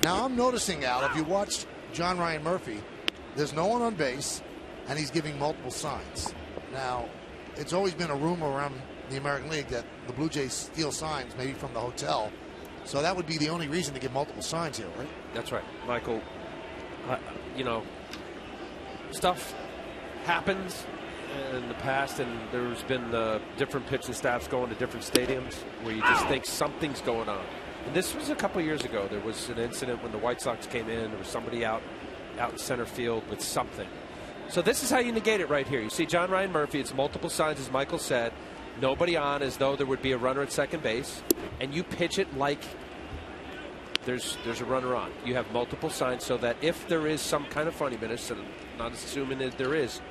Now I'm noticing, Al, if you watched John Ryan Murphy, there's no one on base, and he's giving multiple signs. Now, it's always been a rumor around the American League that the Blue Jays steal signs, maybe from the hotel. So that would be the only reason to give multiple signs here, right? That's right, Michael. You know, stuff happens in the past, and there's been different pitching staffs going to different stadiums where you just think something's going on. And this was a couple years ago. There was an incident when the White Sox came in. There was somebody out out in center field with something. So this is how you negate it right here. You see John Ryan Murphy. It's multiple signs, as Michael said. Nobody on, as though there would be a runner at second base. And you pitch it like there's a runner on. You have multiple signs so that if there is some kind of funniness, and I'm not assuming that there is,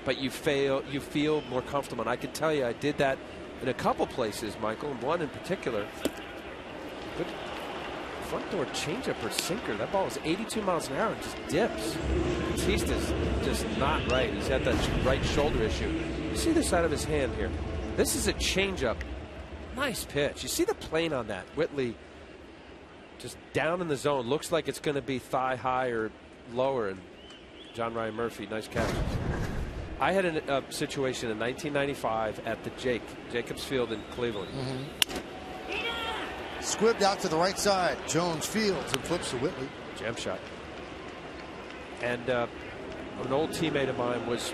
but you feel more comfortable. And I can tell you I did that in a couple places, Michael, and one in particular. Good front door changeup or sinker. That ball is 82 miles an hour and just dips. Batista's just not right. He's had that right shoulder issue. You see the side of his hand here. This is a changeup. Nice pitch. You see the plane on that. Whitley just down in the zone. Looks like it's going to be thigh high or lower. And John Ryan Murphy, nice catch. I had a situation in 1995 at the Jacobs Field in Cleveland. Squibbed out to the right side. Jones fields and flips to Whitley. Jam shot. And an old teammate of mine was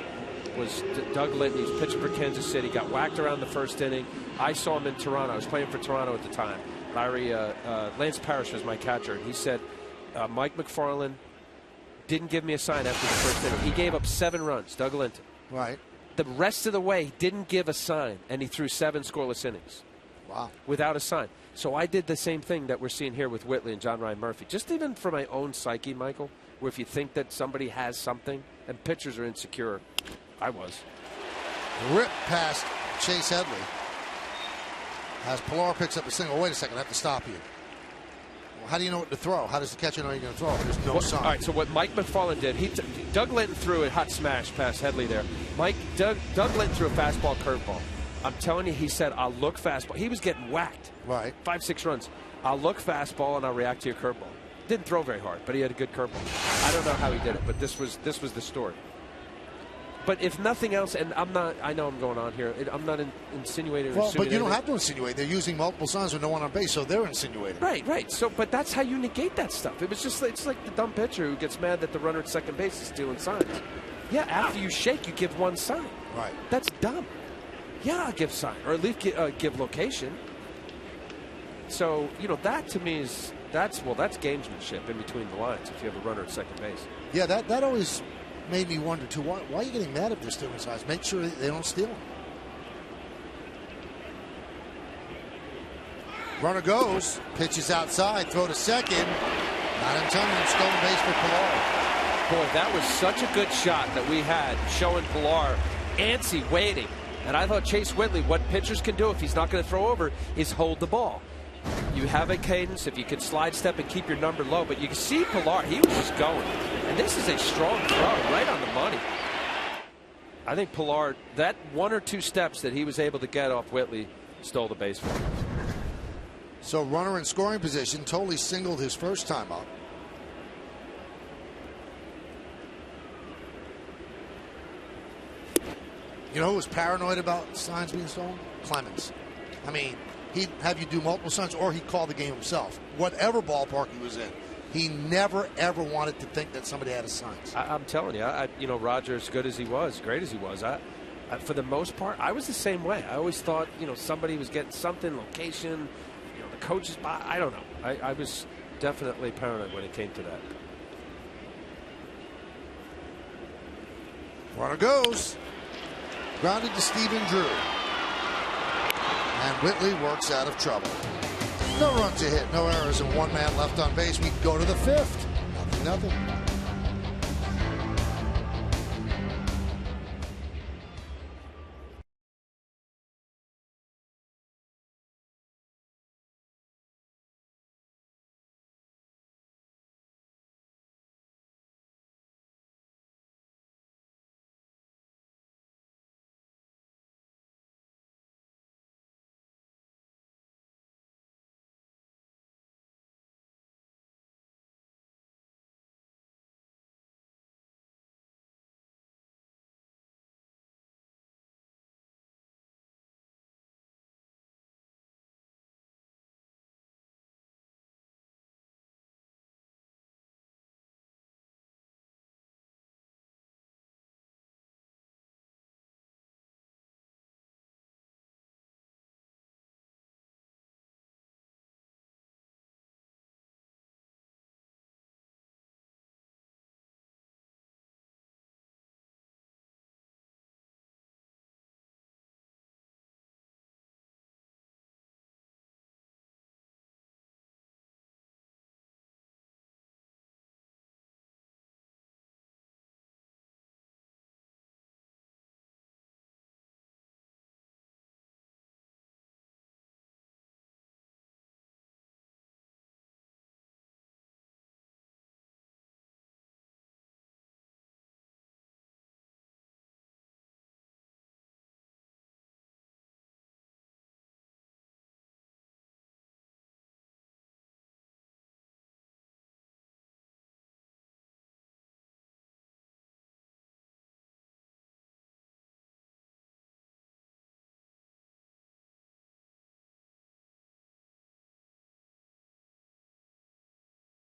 Doug Linton. He's pitching for Kansas City. Got whacked around the first inning. I saw him in Toronto. I was playing for Toronto at the time. Lance Parrish was my catcher. And he said, Mike McFarland didn't give me a sign after the first inning. He gave up 7 runs, Doug Linton. Right. The rest of the way, he didn't give a sign, and he threw 7 scoreless innings. Wow. Without a sign. So I did the same thing that we're seeing here with Whitley and John Ryan Murphy. Just even for my own psyche, Michael, where if you think that somebody has something, and pitchers are insecure. I was. Rip past Chase Headley. As Pilar picks up a single. Wait a second, I have to stop you. Well, how do you know what to throw? How does the catcher know you're going to throw? There's no sign. All right, so what Mike McFarland did, Doug Linton threw a hot smash past Headley there. Doug Linton threw a fastball curveball. I'm telling you, he said, I'll look fastball. He was getting whacked. Right. 5-6 runs. I'll look fastball and I'll react to your curveball. Didn't throw very hard, but he had a good curveball. I don't know how he did it, but this was the story. But if nothing else, and I know I'm going on here. I'm not insinuating. Well, but you don't have to insinuate. They're using multiple signs with no one on base, so they're insinuating. Right. So, but that's how you negate that stuff. It's like the dumb pitcher who gets mad that the runner at second base is stealing signs. Yeah, after you shake, you give one sign. Right. That's dumb. Yeah, I'll give sign, or at least give location. So, that to me is that's gamesmanship in between the lines if you have a runner at second base. Yeah, that always made me wonder too. Why are you getting mad if they're stealing signs? Make sure they don't steal them. Runner goes, pitches outside, throw to second. Not in time, stolen base for Pilar. Boy, that was such a good shot that we had showing Pilar antsy waiting. And I thought Chase Whitley, what pitchers can do if he's not going to throw over is hold the ball. You have a cadence if you can slide step and keep your number low. But you can see Pilar, he was just going. And this is a strong throw right on the money. I think Pilar, that 1 or 2 steps that he was able to get off Whitley stole the base for him. So runner in scoring position, totally singled his first time up. You know who was paranoid about signs being stolen? Clemens. I mean, he'd have you do multiple signs or he'd call the game himself. Whatever ballpark he was in, he never, ever wanted to think that somebody had his signs. I'm telling you, Roger, as good as he was, great as he was, for the most part, I was the same way. I always thought, somebody was getting something, location, the coach's I don't know. I was definitely paranoid when it came to that. Runner goes. Grounded to Stephen Drew. And Whitley works out of trouble. No runs to hit, no errors, and 1 man left on base. We go to the 5th. Nothing.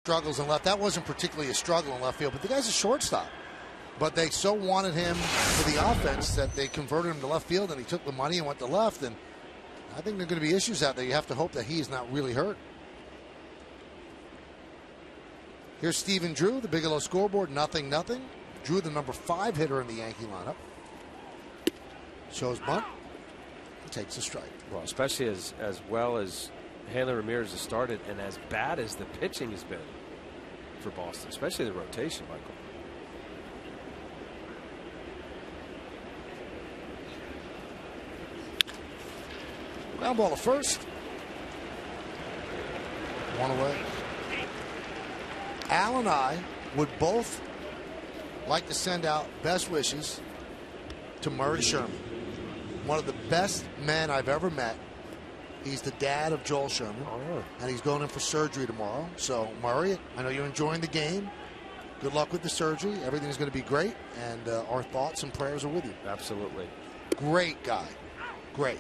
struggles in left. That wasn't particularly a struggle in left field, but the guy's a shortstop. But they so wanted him for the offense that they converted him to left field, and he took the money and went to left. And I think there are going to be issues out there. You have to hope that he's not really hurt. Here's Stephen Drew, the Bigelow scoreboard, 0-0. Drew, the number 5 hitter in the Yankee lineup. Shows bunt. He takes a strike. Well, especially as well as Hanley Ramirez has started, and as bad as the pitching has been for Boston, especially the rotation, Michael. Ground ball to first. One away. Al and I would both like to send out best wishes to Murray Sherman, one of the best men I've ever met. He's the dad of Joel Sherman, and he's going in for surgery tomorrow. So, Murray, I know you're enjoying the game. Good luck with the surgery. Everything's going to be great, and our thoughts and prayers are with you. Absolutely. Great guy. Great.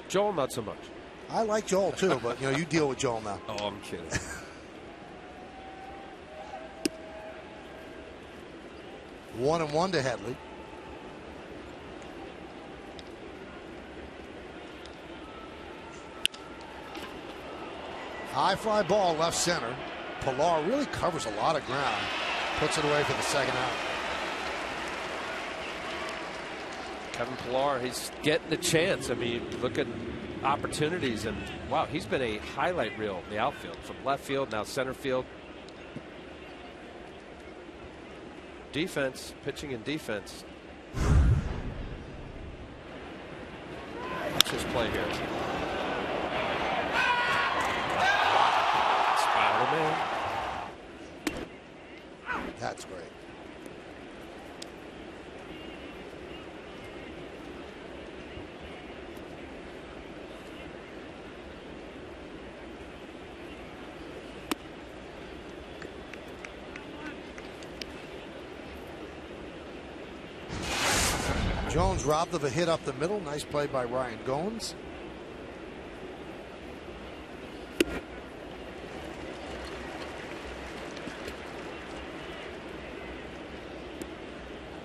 Joel, not so much. I like Joel, too, but, you deal with Joel now. Oh, I'm kidding. 1-1 to Headley. High fly ball left center. Pilar really covers a lot of ground. Puts it away for the second out. Kevin Pilar, he's getting a chance. I mean, look at opportunities, and wow, he's been a highlight reel in the outfield, from left field, now center field. Defense, pitching and defense. Watch his play here. Spider-Man. That's great. Jones robbed of a hit up the middle. Nice play by Ryan Goins.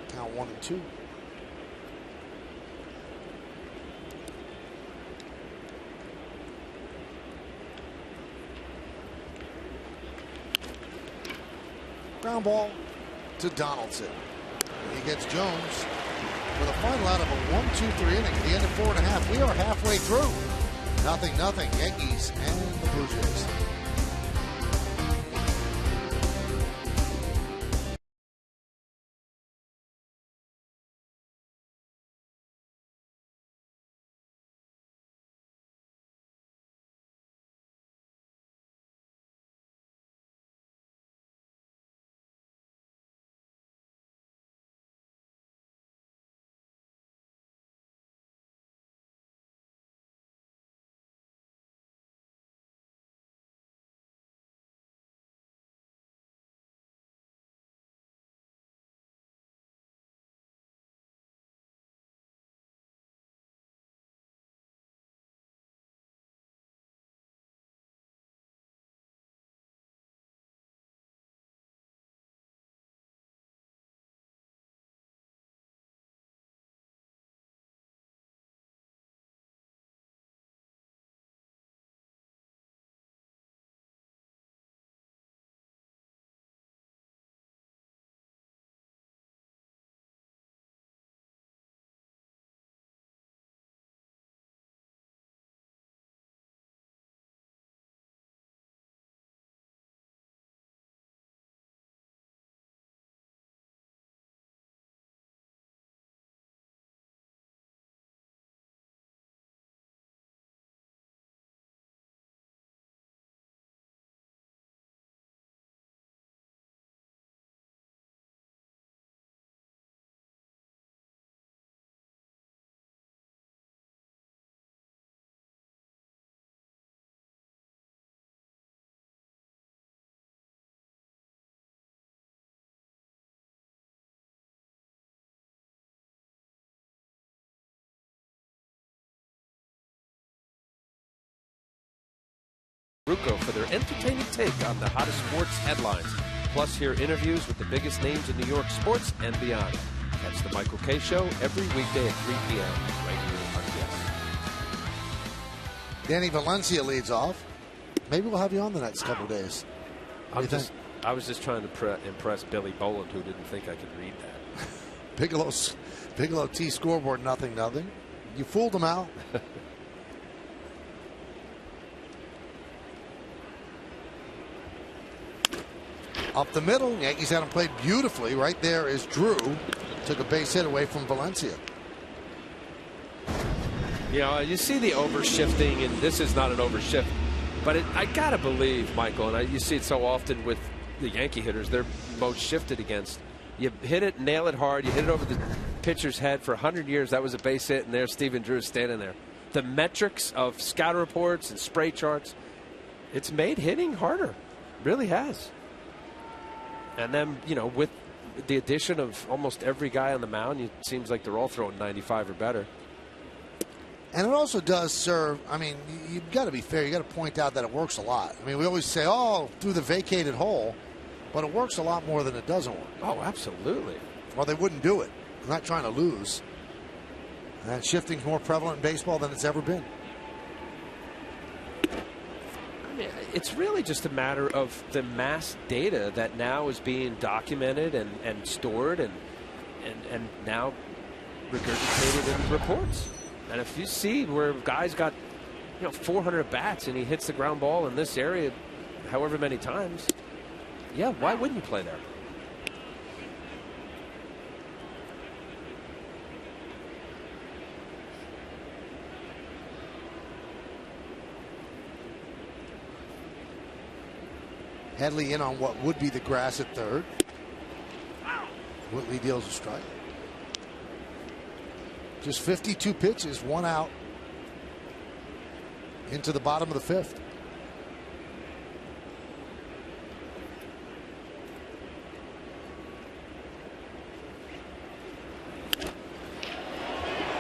Count 1-2. Ground ball to Donaldson. He gets Jones with a final out of a 1-2-3 inning at the end of 4.5. We are halfway through. 0-0. Yankees and the Blue Jays. Rucco for their entertaining take on the hottest sports headlines. Plus, hear interviews with the biggest names in New York sports and beyond. Catch the Michael Kay Show every weekday at 3 p.m. right here on yes. Danny Valencia leads off. Maybe we'll have you on the next couple days. I was just trying to impress Billy Boland, who didn't think I could read that. Bigelow T scoreboard, 0-0. You fooled him out. Up the middle, Yankees had him played beautifully. Right there is Drew. Took a base hit away from Valencia. You know, you see the overshifting, and this is not an overshift, but I gotta believe, Michael, and you see it so often with the Yankee hitters, they're most shifted against. You hit it, nail it hard, you hit it over the pitcher's head for 100 years. That was a base hit, and there's Stephen Drew standing there. The metrics of scout reports and spray charts, it's made hitting harder. Really has. And then, you know, with the addition of almost every guy on the mound, it seems like they're all throwing 95 or better. And it also does serve, I mean, you've got to be fair. You've got to point out that it works a lot. I mean, we always say, oh, through the vacated hole, but it works a lot more than it doesn't work. Oh, absolutely. Well, they wouldn't do it. They're not trying to lose. And shifting's more prevalent in baseball than it's ever been. I mean, it's really just a matter of the mass data that now is being documented and stored and now regurgitated in reports. And if you see where guys got, 400 bats and he hits the ground ball in this area however many times, yeah, why wouldn't you play there? Headley in on what would be the grass at third. Whitley deals a strike. Just 52 pitches, 1 out into the bottom of the fifth.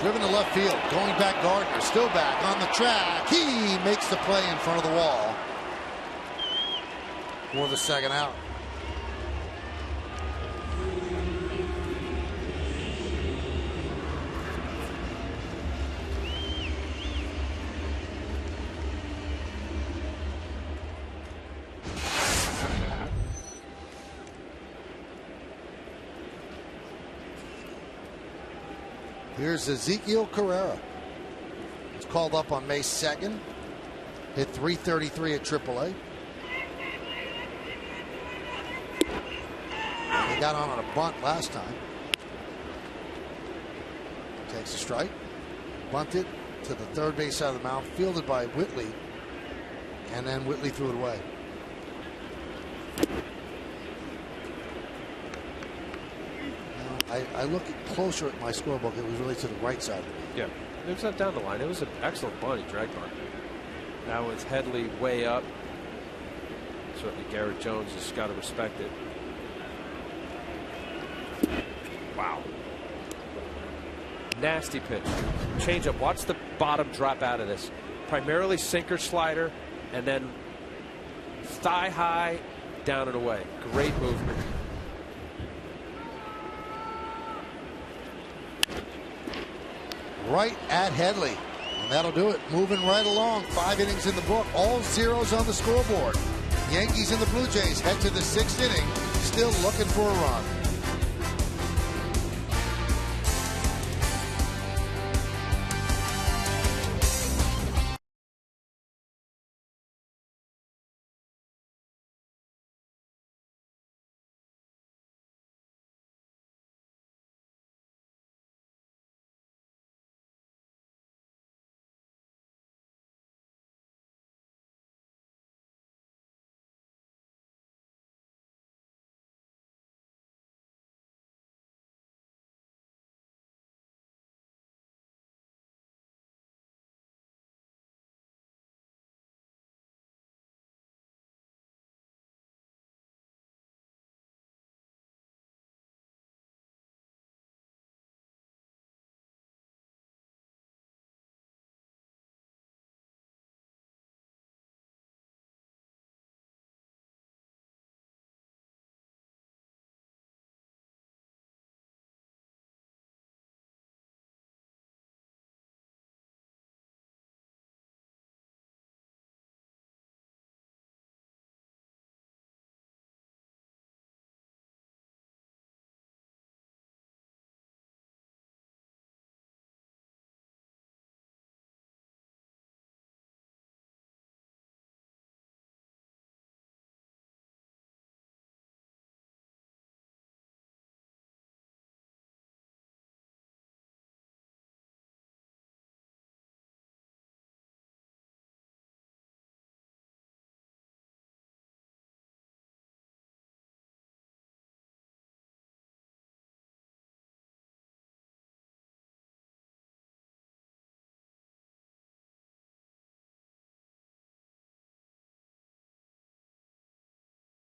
Driven to left field, going back Gardner, still back on the track. He makes the play in front of the wall for the second out. Here's Ezekiel Carrera. He's called up on May 2nd. Hit .333 at AAA. He got on a bunt last time. Takes a strike. Bunted to the third base side of the mound. Fielded by Whitley. And then Whitley threw it away. I look closer at my scorebook. It was really to the right side. Yeah, it was not down the line. It was an excellent bunt. He dragged on. Now with Headley way up, certainly Garrett Jones has got to respect it. Wow. Nasty pitch. Change up. Watch the bottom drop out of this. Primarily sinker slider and then thigh high down and away. Great movement. Right at Headley. And that'll do it. Moving right along. 5 innings in the book. All zeros on the scoreboard. Yankees and the Blue Jays head to the 6th inning. Still looking for a run.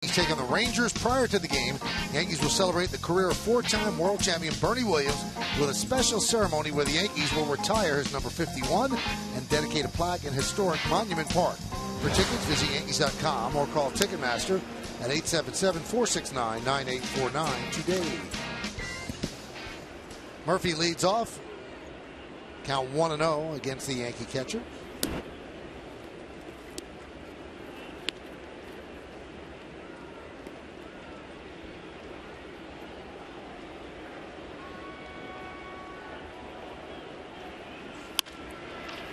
Yankees take on the Rangers. Prior to the game, Yankees will celebrate the career of 4-time world champion Bernie Williams with a special ceremony where the Yankees will retire his number 51 and dedicate a plaque in historic Monument Park. For tickets, visit Yankees.com or call Ticketmaster at 877-469-9849 today. Murphy leads off. Count 1-0 against the Yankee catcher.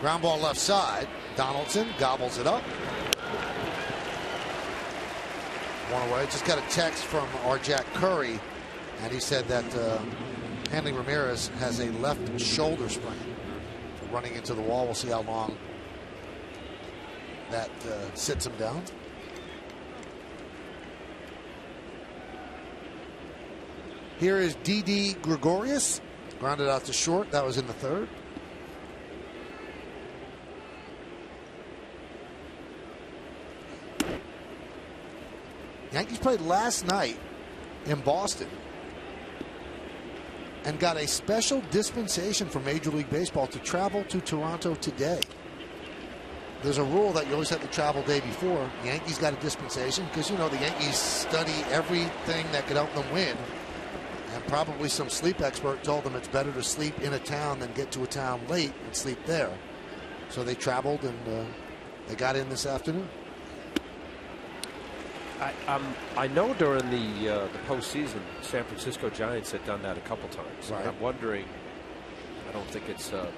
Ground ball left side. Donaldson gobbles it up. One away. Just got a text from our Jack Curry, and he said that Hanley Ramirez has a left shoulder sprain. So running into the wall. We'll see how long that sits him down. Here is Didi Gregorius. Grounded out to short. That was in the third. Yankees played last night in Boston and got a special dispensation from Major League Baseball to travel to Toronto today. There's a rule that you always have to travel the day before. The Yankees got a dispensation because, you know, the Yankees study everything that could help them win. And probably some sleep expert told them it's better to sleep in a town than get to a town late and sleep there. So they traveled and they got in this afternoon. I know during the postseason, San Francisco Giants had done that a couple times. Right. And I'm wondering, I don't think it's the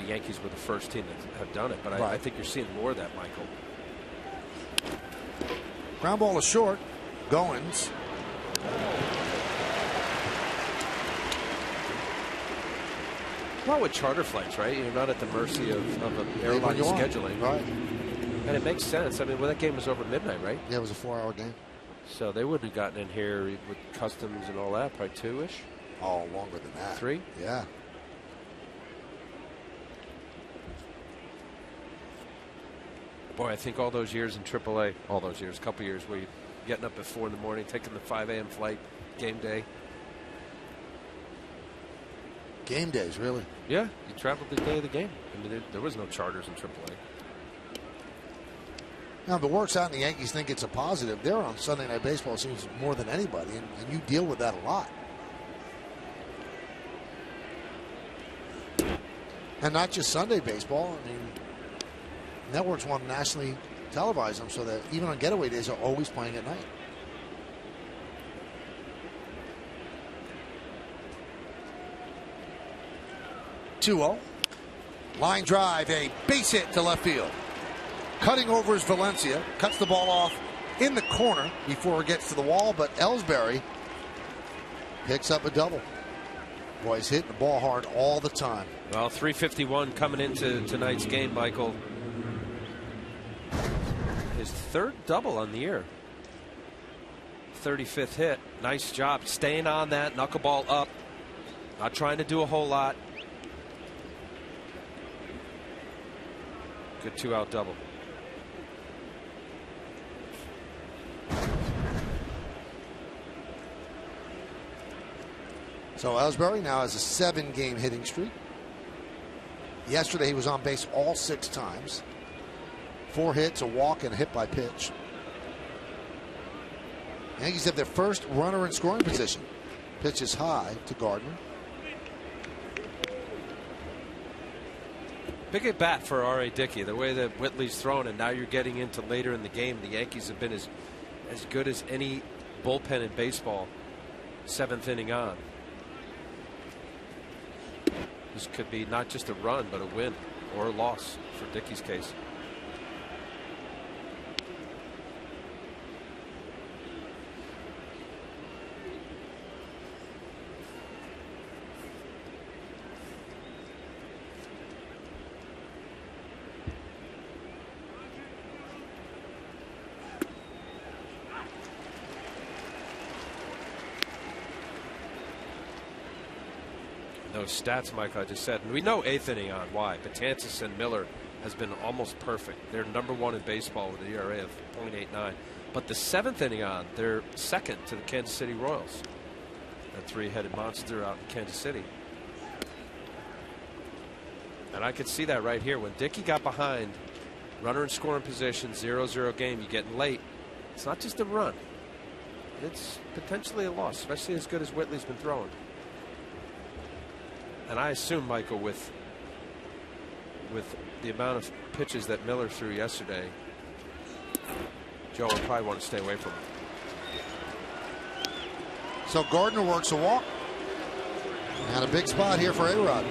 Yankees were the first team that have done it, but right. I think you're seeing more of that, Michael. Ground ball is short. Goins. Well, with charter flights, right? You're not at the mercy of an airline scheduling. Right. And it makes sense. I mean, well, that game was over midnight, right? Yeah, it was a 4-hour game. So they wouldn't have gotten in here with customs and all that, probably 2-ish. Oh, longer than that. 3? Yeah. Boy, I think all those years in AAA, all those years, a couple years where you're getting up at 4 in the morning, taking the 5 a.m. flight, game day. Game days, really? Yeah, you traveled the day of the game. I mean, there was no charters in AAA. Now, if it works out and the Yankees think it's a positive, they're on Sunday Night Baseball, it seems, more than anybody, and you deal with that a lot. And not just Sunday baseball. I mean, networks want to nationally televise them so that even on getaway days, they're always playing at night. Two-0. Line drive, a base hit to left field. Cutting over is Valencia. Cuts the ball off in the corner before it gets to the wall, but Ellsbury picks up a double. Boy, he's hitting the ball hard all the time. Well, 351 coming into tonight's game, Michael. His third double on the year. 35th hit. Nice job staying on that. Knuckleball up. Not trying to do a whole lot. Good 2-out double. So Ellsbury now has a 7-game hitting streak. Yesterday he was on base all 6 times. 4 hits, a walk, and a hit by pitch. Yankees have their first runner in scoring position. Pitch is high to Gardner. Big at bat for R.A. Dickey. The way that Whitley's thrown, and now you're getting into later in the game. The Yankees have been as good as any bullpen in baseball. 7th inning on. This could be not just a run, but a win or a loss for Dickey's case. Those stats, Mike, I just said. And we know 8th inning on. Why? Betances and Miller has been almost perfect. They're number 1 in baseball with an ERA of .89. But the 7th inning on, they're second to the Kansas City Royals. That three-headed monster out in Kansas City. And I could see that right here. When Dickey got behind, runner in scoring position, 0-0 game, you're getting late. It's not just a run. It's potentially a loss, especially as good as Whitley's been throwing. And I assume, Michael, with the amount of pitches that Miller threw yesterday, Joe will probably want to stay away from him. So Gardner works a walk. And a big spot here for A-Rod.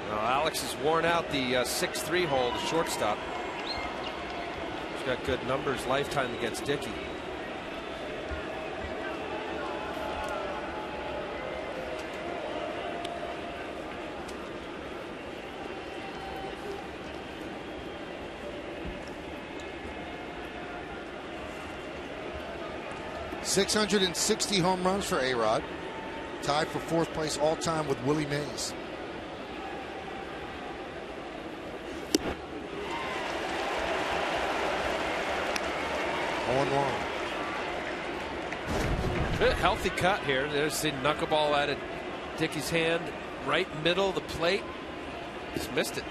Alex has worn out the 6-3 hole, the shortstop. He's got good numbers lifetime against Dickey. .660 home runs for A-Rod. Tied for 4th place all time with Willie Mays. Healthy cut here. There's the knuckleball out of Dickey's hand, right middle of the plate. Just missed it.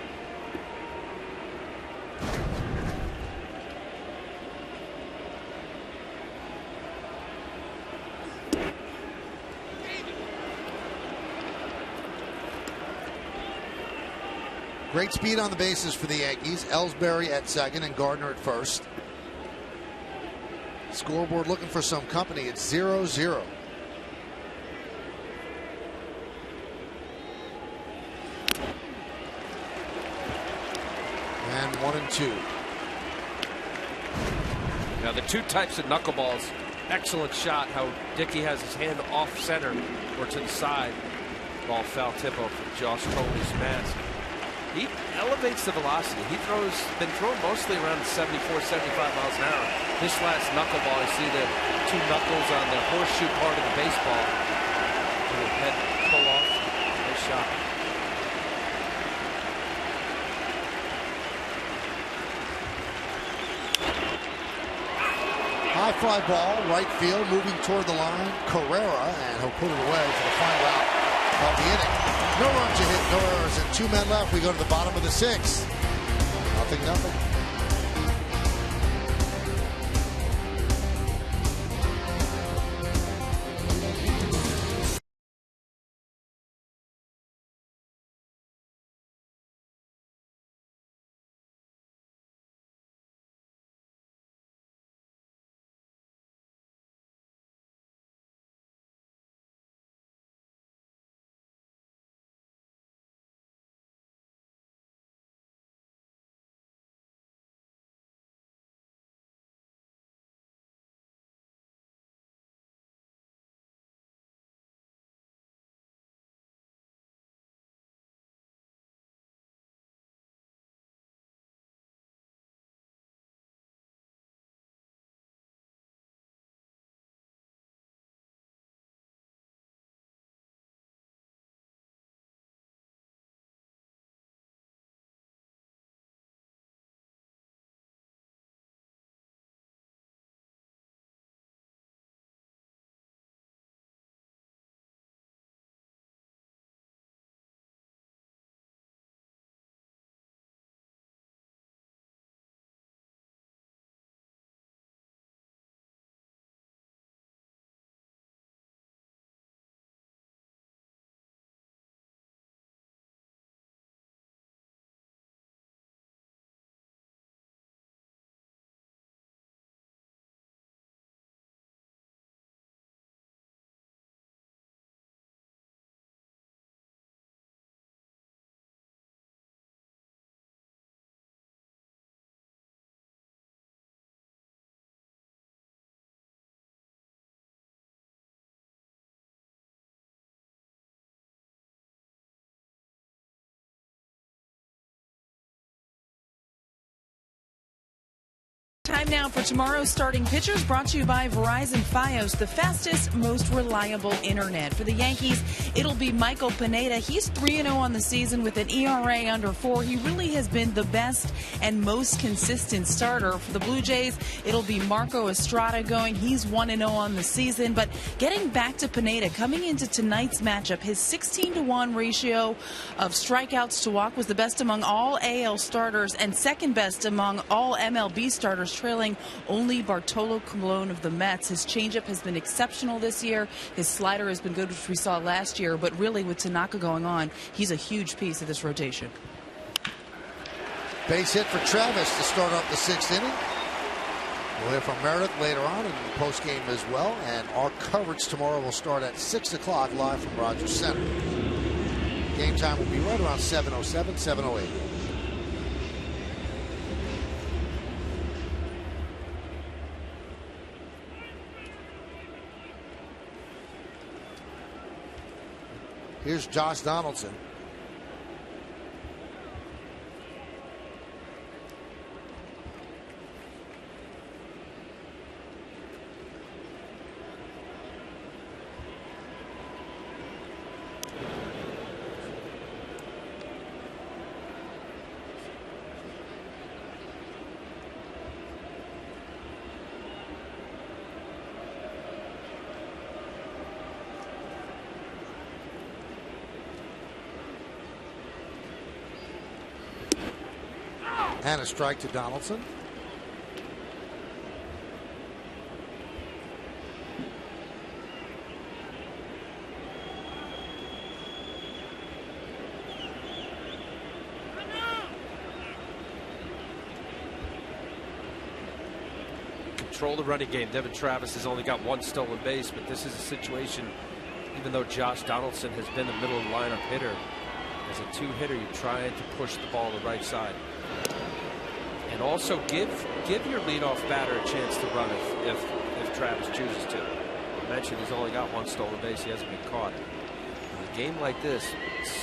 Great speed on the bases for the Yankees. Ellsbury at second and Gardner at first. Scoreboard looking for some company. It's 0-0. And 1-2. Now the two types of knuckleballs. Excellent shot. How Dickey has his hand off center or to the side. Ball foul tip off of Josh Coley's mask. He elevates the velocity. Been throwing mostly around 74, 75 miles an hour. This last knuckleball, you see the two knuckles on the horseshoe part of the baseball. And the head pull off. Nice shot. High fly ball, right field, moving toward the line. Carrera, and he'll put it away for the final out of the inning. No runs to hit, no errors, and 2 men left. We go to the bottom of the 6th. 0-0. Time now for tomorrow's starting pitchers, brought to you by Verizon Fios, the fastest, most reliable internet. For the Yankees, it'll be Michael Pineda. He's 3-0 on the season with an ERA under 4. He really has been the best and most consistent starter. For the Blue Jays, it'll be Marco Estrada going. He's 1-0 on the season. But getting back to Pineda, coming into tonight's matchup, his 16-to-1 ratio of strikeouts to walk was the best among all AL starters and second best among all MLB starters, trailing only Bartolo Colon of the Mets. His changeup has been exceptional this year. His slider has been good, which we saw last year. But really, with Tanaka going on, he's a huge piece of this rotation. Base hit for Travis to start off the 6th inning. We'll hear from Meredith later on in the postgame as well. And our coverage tomorrow will start at 6 o'clock live from Rogers Center. Game time will be right around 7:07, 7:08. Here's Josh Donaldson. And a strike to Donaldson. Control the running game. Devin Travis has only got one stolen base, but this is a situation, even though Josh Donaldson has been a middle lineup hitter, as a two-hitter, you're trying to push the ball to the right side. And also give your leadoff batter a chance to run if Travis chooses to. I mentioned he's only got one stolen base. He hasn't been caught. In a game like this,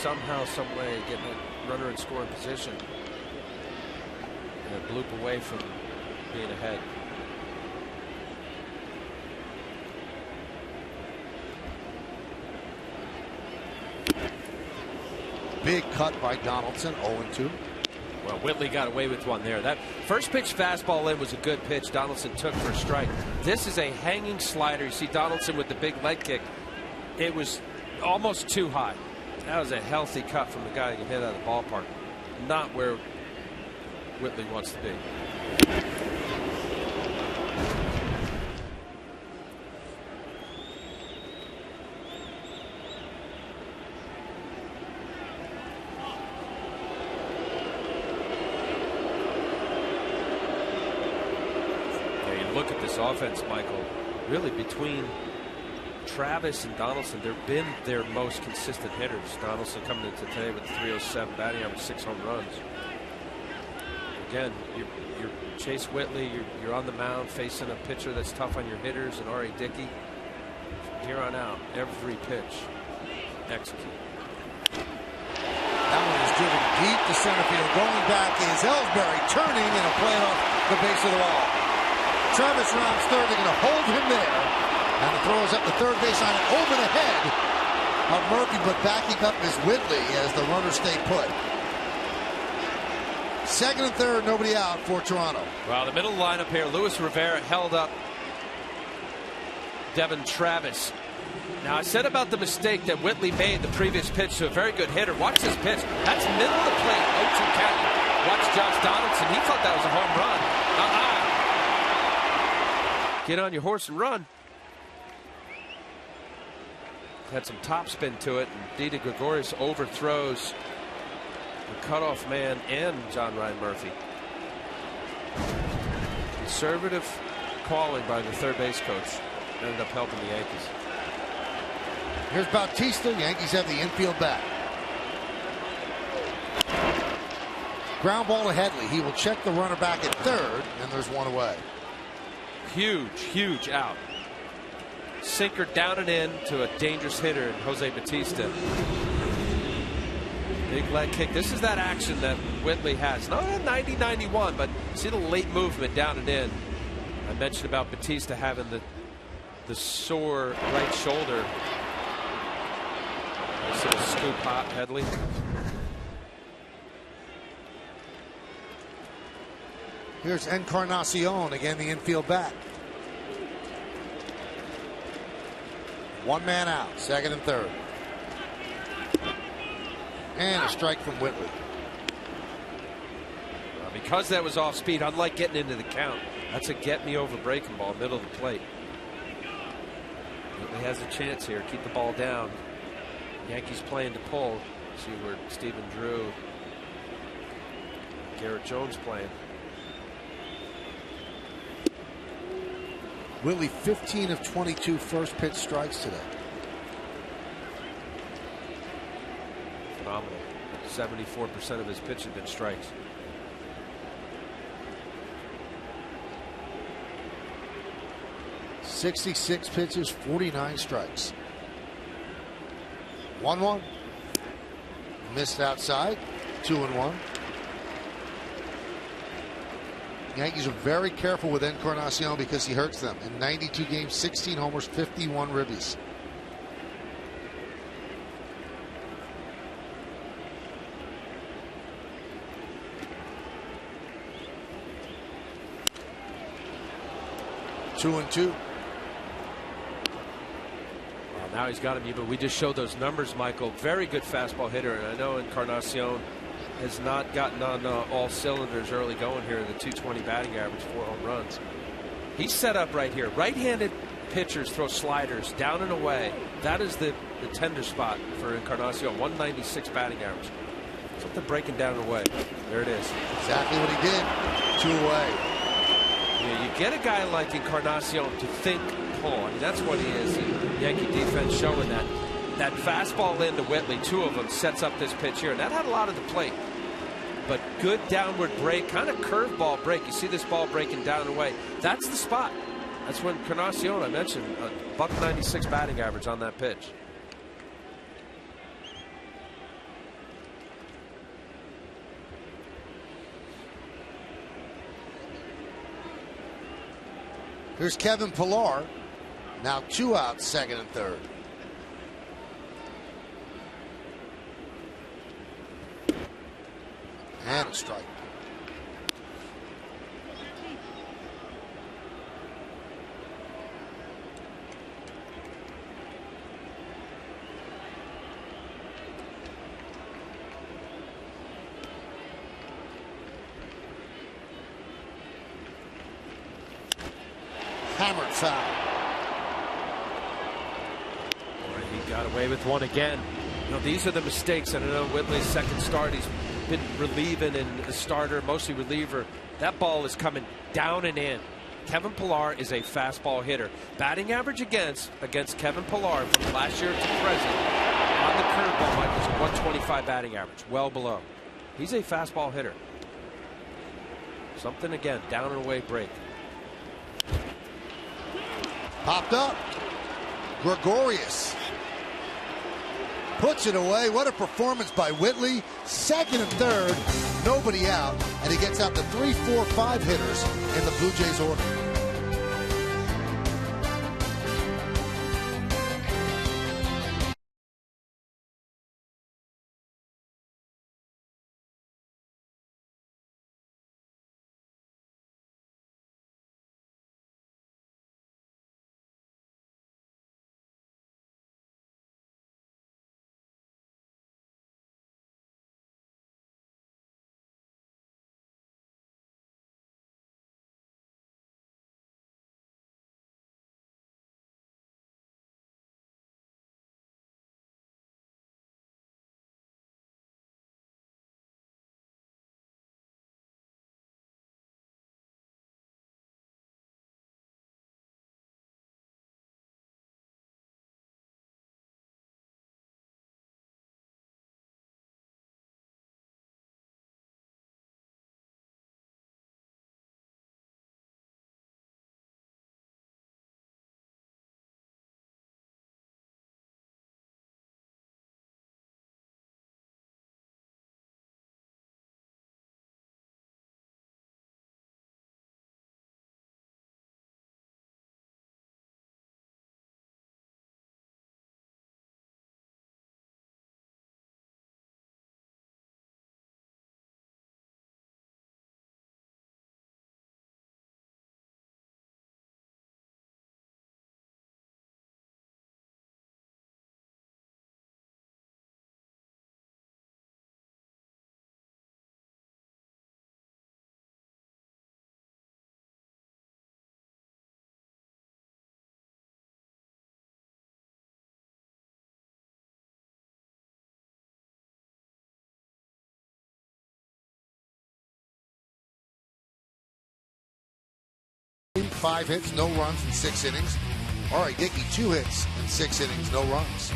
somehow, some way, getting a runner in scoring position and a bloop away from being ahead. Big cut by Donaldson, 0-2. Well, Whitley got away with one there. That first pitch fastball in was a good pitch. Donaldson took for a strike. This is a hanging slider. You see Donaldson with the big leg kick. It was almost too high. That was a healthy cut from the guy who can hit out of the ballpark. Not where Whitley wants to be. Look at this offense, Michael. Really, between Travis and Donaldson, they've been their most consistent hitters. Donaldson coming into today with 307 batting average, 6 home runs. Again, you're Chase Whitley. You're on the mound facing a pitcher that's tough on your hitters, and R.A. Dickey. From here on out, every pitch, execute. That one is driven deep to center field. Going back is Ellsbury, turning and a play off the base of the wall. Travis rounds third. They're going to hold him there. And the throw is up the third base line over the head of Murphy, but backing up is Whitley as the runners stay put. Second and third, nobody out for Toronto. Well, the middle lineup here, Luis Rivera held up Devin Travis. Now, I said about the mistake that Whitley made the previous pitch to a very good hitter. Watch this pitch. That's middle of the plate, 0-2 count. Watch Josh Donaldson. He thought that was a home run. Get on your horse and run. Had some topspin to it, and Didi Gregorius overthrows the cutoff man and John Ryan Murphy. Conservative calling by the third base coach ended up helping the Yankees. Here's Bautista. Yankees have the infield back. Ground ball to Headley. He will check the runner back at third, and there's one away. Huge out. Sinker down and in to a dangerous hitter in Jose Bautista. Big leg kick. This is that action that Whitley has. Not 90-91, but see the late movement down and in. I mentioned about Batista having the sore right shoulder. Nice little scoop hop, Headley. Here's Encarnacion, again the infield bat. One man out, second and third. And a strike from Whitley. Because that was off speed, unlike getting into the count, that's a get me over breaking ball, middle of the plate. Whitley has a chance here, keep the ball down. Yankees playing to pull. See where Stephen Drew, Garrett Jones playing. Whitley 15 of 22 first pitch strikes today. Phenomenal. 74% of his pitch have been strikes. .66 pitches, 49 strikes. 1-1. Missed outside. 2-1. Yankees are very careful with Encarnacion because he hurts them. In 92 games, 16 homers, 51 ribbies. Two and two. Well, now he's got him, but we just showed those numbers, Michael. Very good fastball hitter, and I know Encarnacion has not gotten on all cylinders early going here. The .220 batting average, 4 home runs. He's set up right here. Right-handed pitchers throw sliders down and away. That is the tender spot for Encarnacion. 196 batting average. Something breaking down and away. There it is. Exactly what he did. 2 away. Yeah, you get a guy like Encarnacion to think pull. I mean, that's what he is. The Yankee defense showing that. That fastball into Whitley, 2 of them, sets up this pitch here. And that had a lot of the plate. But good downward break, kind of curveball break. You see this ball breaking down and away. That's the spot. That's when Encarnacion, I mentioned, a .196 batting average on that pitch. Here's Kevin Pillar. Now 2 outs, second and third. And a strike. Hammered foul. Boy, he got away with one again. You know, these are the mistakes. And I know Whitley's second start, he's been relieving and the starter, mostly reliever. That ball is coming down and in. Kevin Pillar is a fastball hitter. Batting average against Kevin Pillar from last year to present on the curveball, Michael's a 125 batting average, well below. He's a fastball hitter. Something again, down and away break. Popped up. Gregorius puts it away. What a performance by Whitley. Second and third, nobody out, and he gets out the 3, 4, 5 hitters in the Blue Jays order. Dickey, 5 hits, no runs in 6 innings. R.A. Dickey, 2 hits in 6 innings, no runs.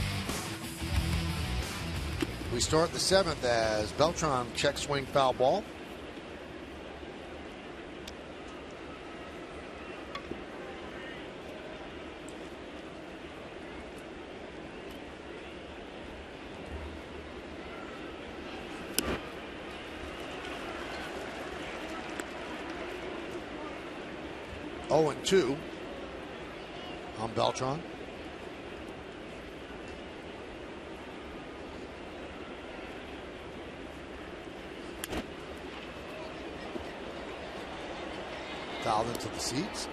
We start the 7th as Beltran check swing foul ball. Oh, and 2 on Beltran. Fouled into the seats.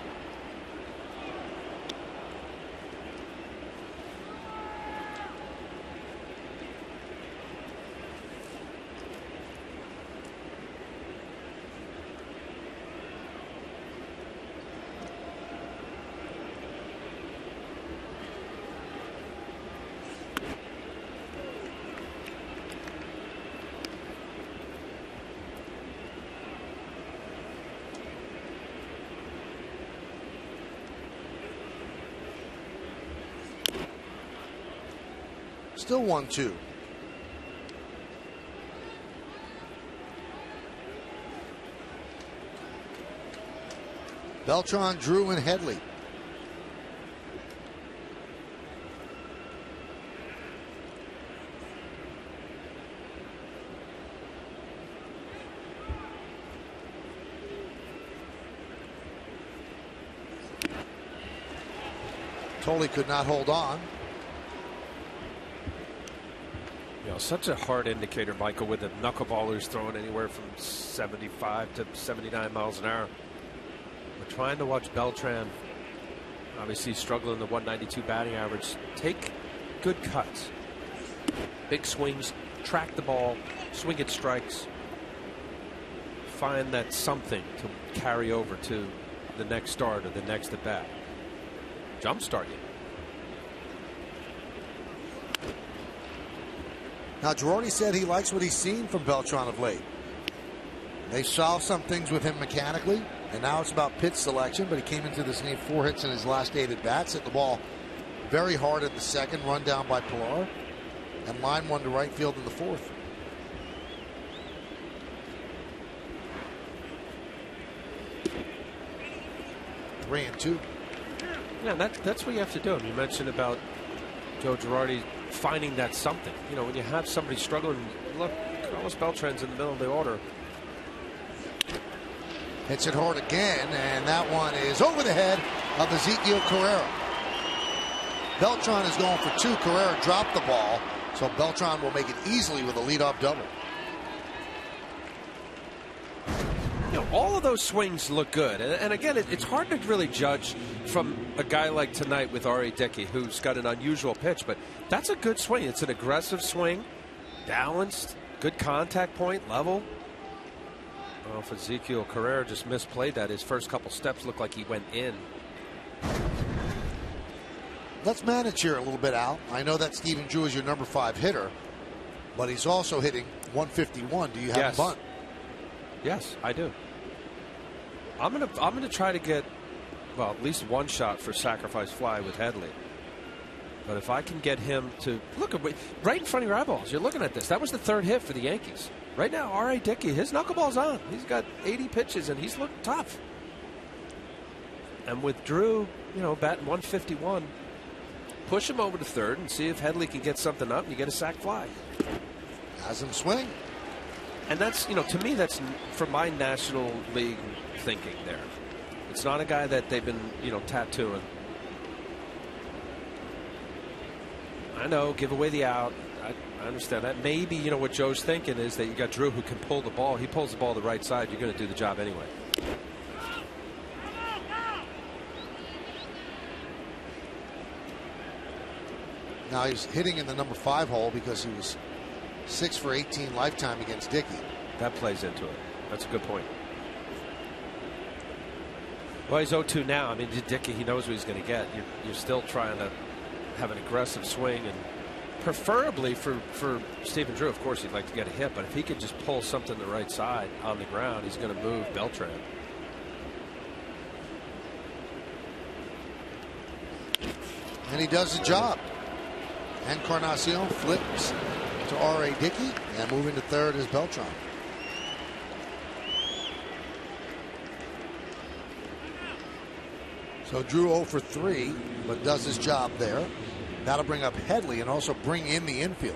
Still 1-2. Beltran, Drew, and Headley. Tolley could not hold on. You know, such a hard indicator, Michael, with the knuckleballers throwing anywhere from 75 to 79 miles an hour. We're trying to watch Beltran. Obviously struggling the 192 batting average. Take good cuts. Big swings, track the ball, swing at strikes. Find that something to carry over to the next start or the next at bat. Jumpstart you. Now, Girardi said he likes what he's seen from Beltran of late. They saw some things with him mechanically, and now it's about pitch selection, but he came into this game 4 hits in his last 8 at-bats, hit the ball very hard at the second, run down by Pilar, and line one to right field in the 4th. Three and 2. Yeah, that's what you have to do. You mentioned about Joe Girardi finding that something. You know, when you have somebody struggling, look, Carlos Beltran's in the middle of the order. Hits it hard again, and that one is over the head of Ezequiel Carrera. Beltran is going for 2. Carrera dropped the ball, so Beltran will make it easily with a leadoff double. You know, all of those swings look good. And again, it's hard to really judge from a guy like tonight with R.A. Dickey, who's got an unusual pitch, but that's a good swing. It's an aggressive swing, balanced, good contact point, level. Well, if Ezequiel Carrera just misplayed that, his first couple steps looked like he went in. Let's manage here a little bit, Al. I know that Stephen Drew is your number 5 hitter, but he's also hitting 151. Do you have a bunt? Yes, I do. I'm gonna try to get, well, at least one shot for sacrifice fly with Headley. But if I can get him to look right in front of your eyeballs, you're looking at this. That was the 3rd hit for the Yankees. Right now, R.A. Dickey, his knuckleball's on. He's got 80 pitches and he's looked tough. And with Drew, you know, batting 151, push him over to 3rd and see if Headley can get something up and you get a sac fly. Has him swing. And that's, you know, to me, that's from my National League thinking there. It's not a guy that they've been, you know, tattooing. I know, give away the out. I understand that. Maybe, you know, what Joe's thinking is that you got Drew who can pull the ball. He pulls the ball to the right side. You're going to do the job anyway. Now he's hitting in the number 5 hole because he was 6 for 18 lifetime against Dickey. That plays into it. That's a good point. Well, he's 0-2 now. I mean, Dickey, he knows what he's going to get. You're still trying to have an aggressive swing, and preferably for Stephen Drew, of course, he'd like to get a hit, but if he could just pull something to the right side on the ground, he's going to move Beltran. And he does the job. Encarnacion flips to R.A. Dickey, and moving to third is Beltran. So Drew 0 for 3, but does his job there. That'll bring up Headley and also bring in the infield.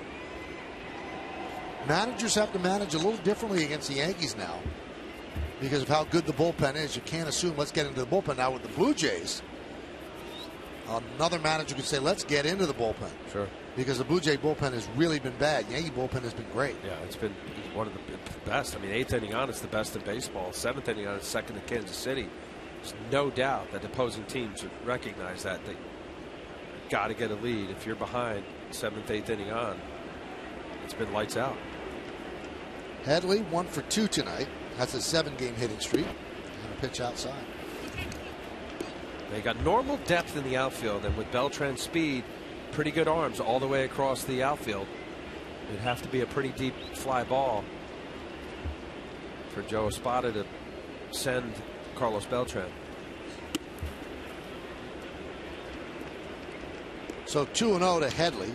Managers have to manage a little differently against the Yankees now because of how good the bullpen is. You can't assume let's get into the bullpen. Now with the Blue Jays, another manager could say let's get into the bullpen. Sure. Because the Blue Jay bullpen has really been bad. Yankee bullpen has been great. Yeah, it's been one of the best. I mean, 8th inning on, it's the best in baseball. 7th inning on, it's second to Kansas City. There's no doubt that opposing teams should recognize that. They got to get a lead. If you're behind 7th, 8th inning on, it's been lights out. Headley 1 for 2 tonight. That's a 7-game hitting streak. And a pitch outside. They got normal depth in the outfield, and with Beltran's speed, pretty good arms all the way across the outfield. It'd have to be a pretty deep fly ball for Joe Espada to send Carlos Beltran. So 2-0 to Headley.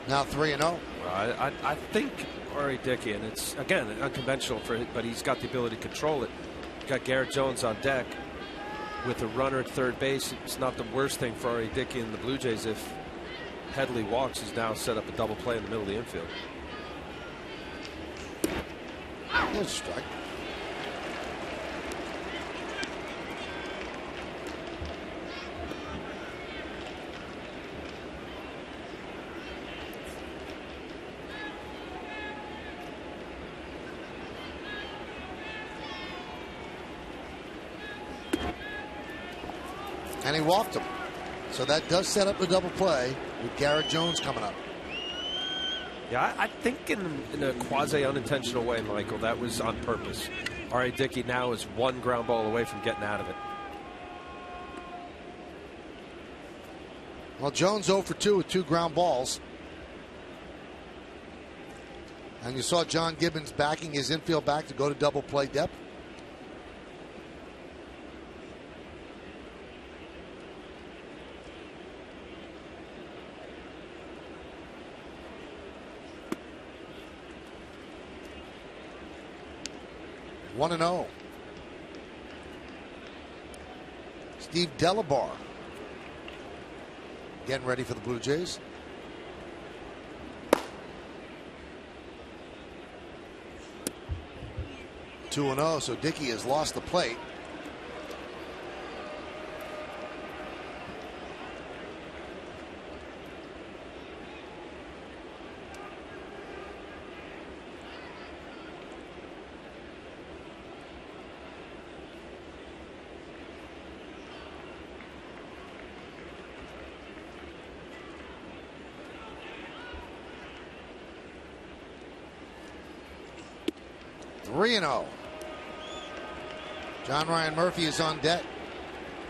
Now 3-0. Well, I think R.A. Dickey, and it's again unconventional for it, but he's got the ability to control it. Got Garrett Jones on deck with a runner at third base. It's not the worst thing for R.A. Dickey and the Blue Jays if Headley walks. He's now set up a double play in the middle of the infield. Good strike. And he walked him. So that does set up the double play with Garrett Jones coming up. Yeah, I think in a quasi-unintentional way, Michael, that was on purpose. R.A. Dickey now is 1 ground ball away from getting out of it. Well, Jones 0 for 2 with 2 ground balls. And you saw John Gibbons backing his infield back to go to double play depth. One and 0. Steve Delabar getting ready for the Blue Jays. Two 2-0, so Dickey has lost the plate. Three 3-0. John Ryan Murphy is on deck.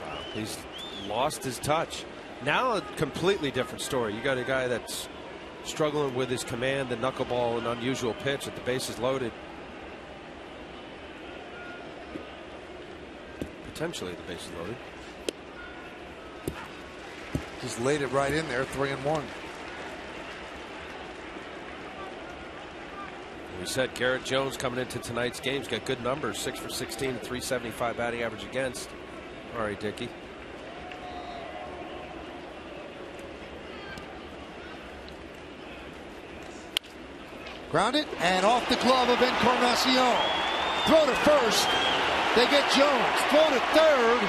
Wow, he's lost his touch. Now a completely different story. You got a guy that's struggling with his command, the knuckleball, an unusual pitch at the bases loaded. Potentially the bases loaded. Just laid it right in there, 3-1. We said Garrett Jones coming into tonight's game's got good numbers, 6 for 16, 375 batting average against. All right, Dickey. Grounded and off the glove of Encarnacion. Throw to first. They get Jones. Throw to third.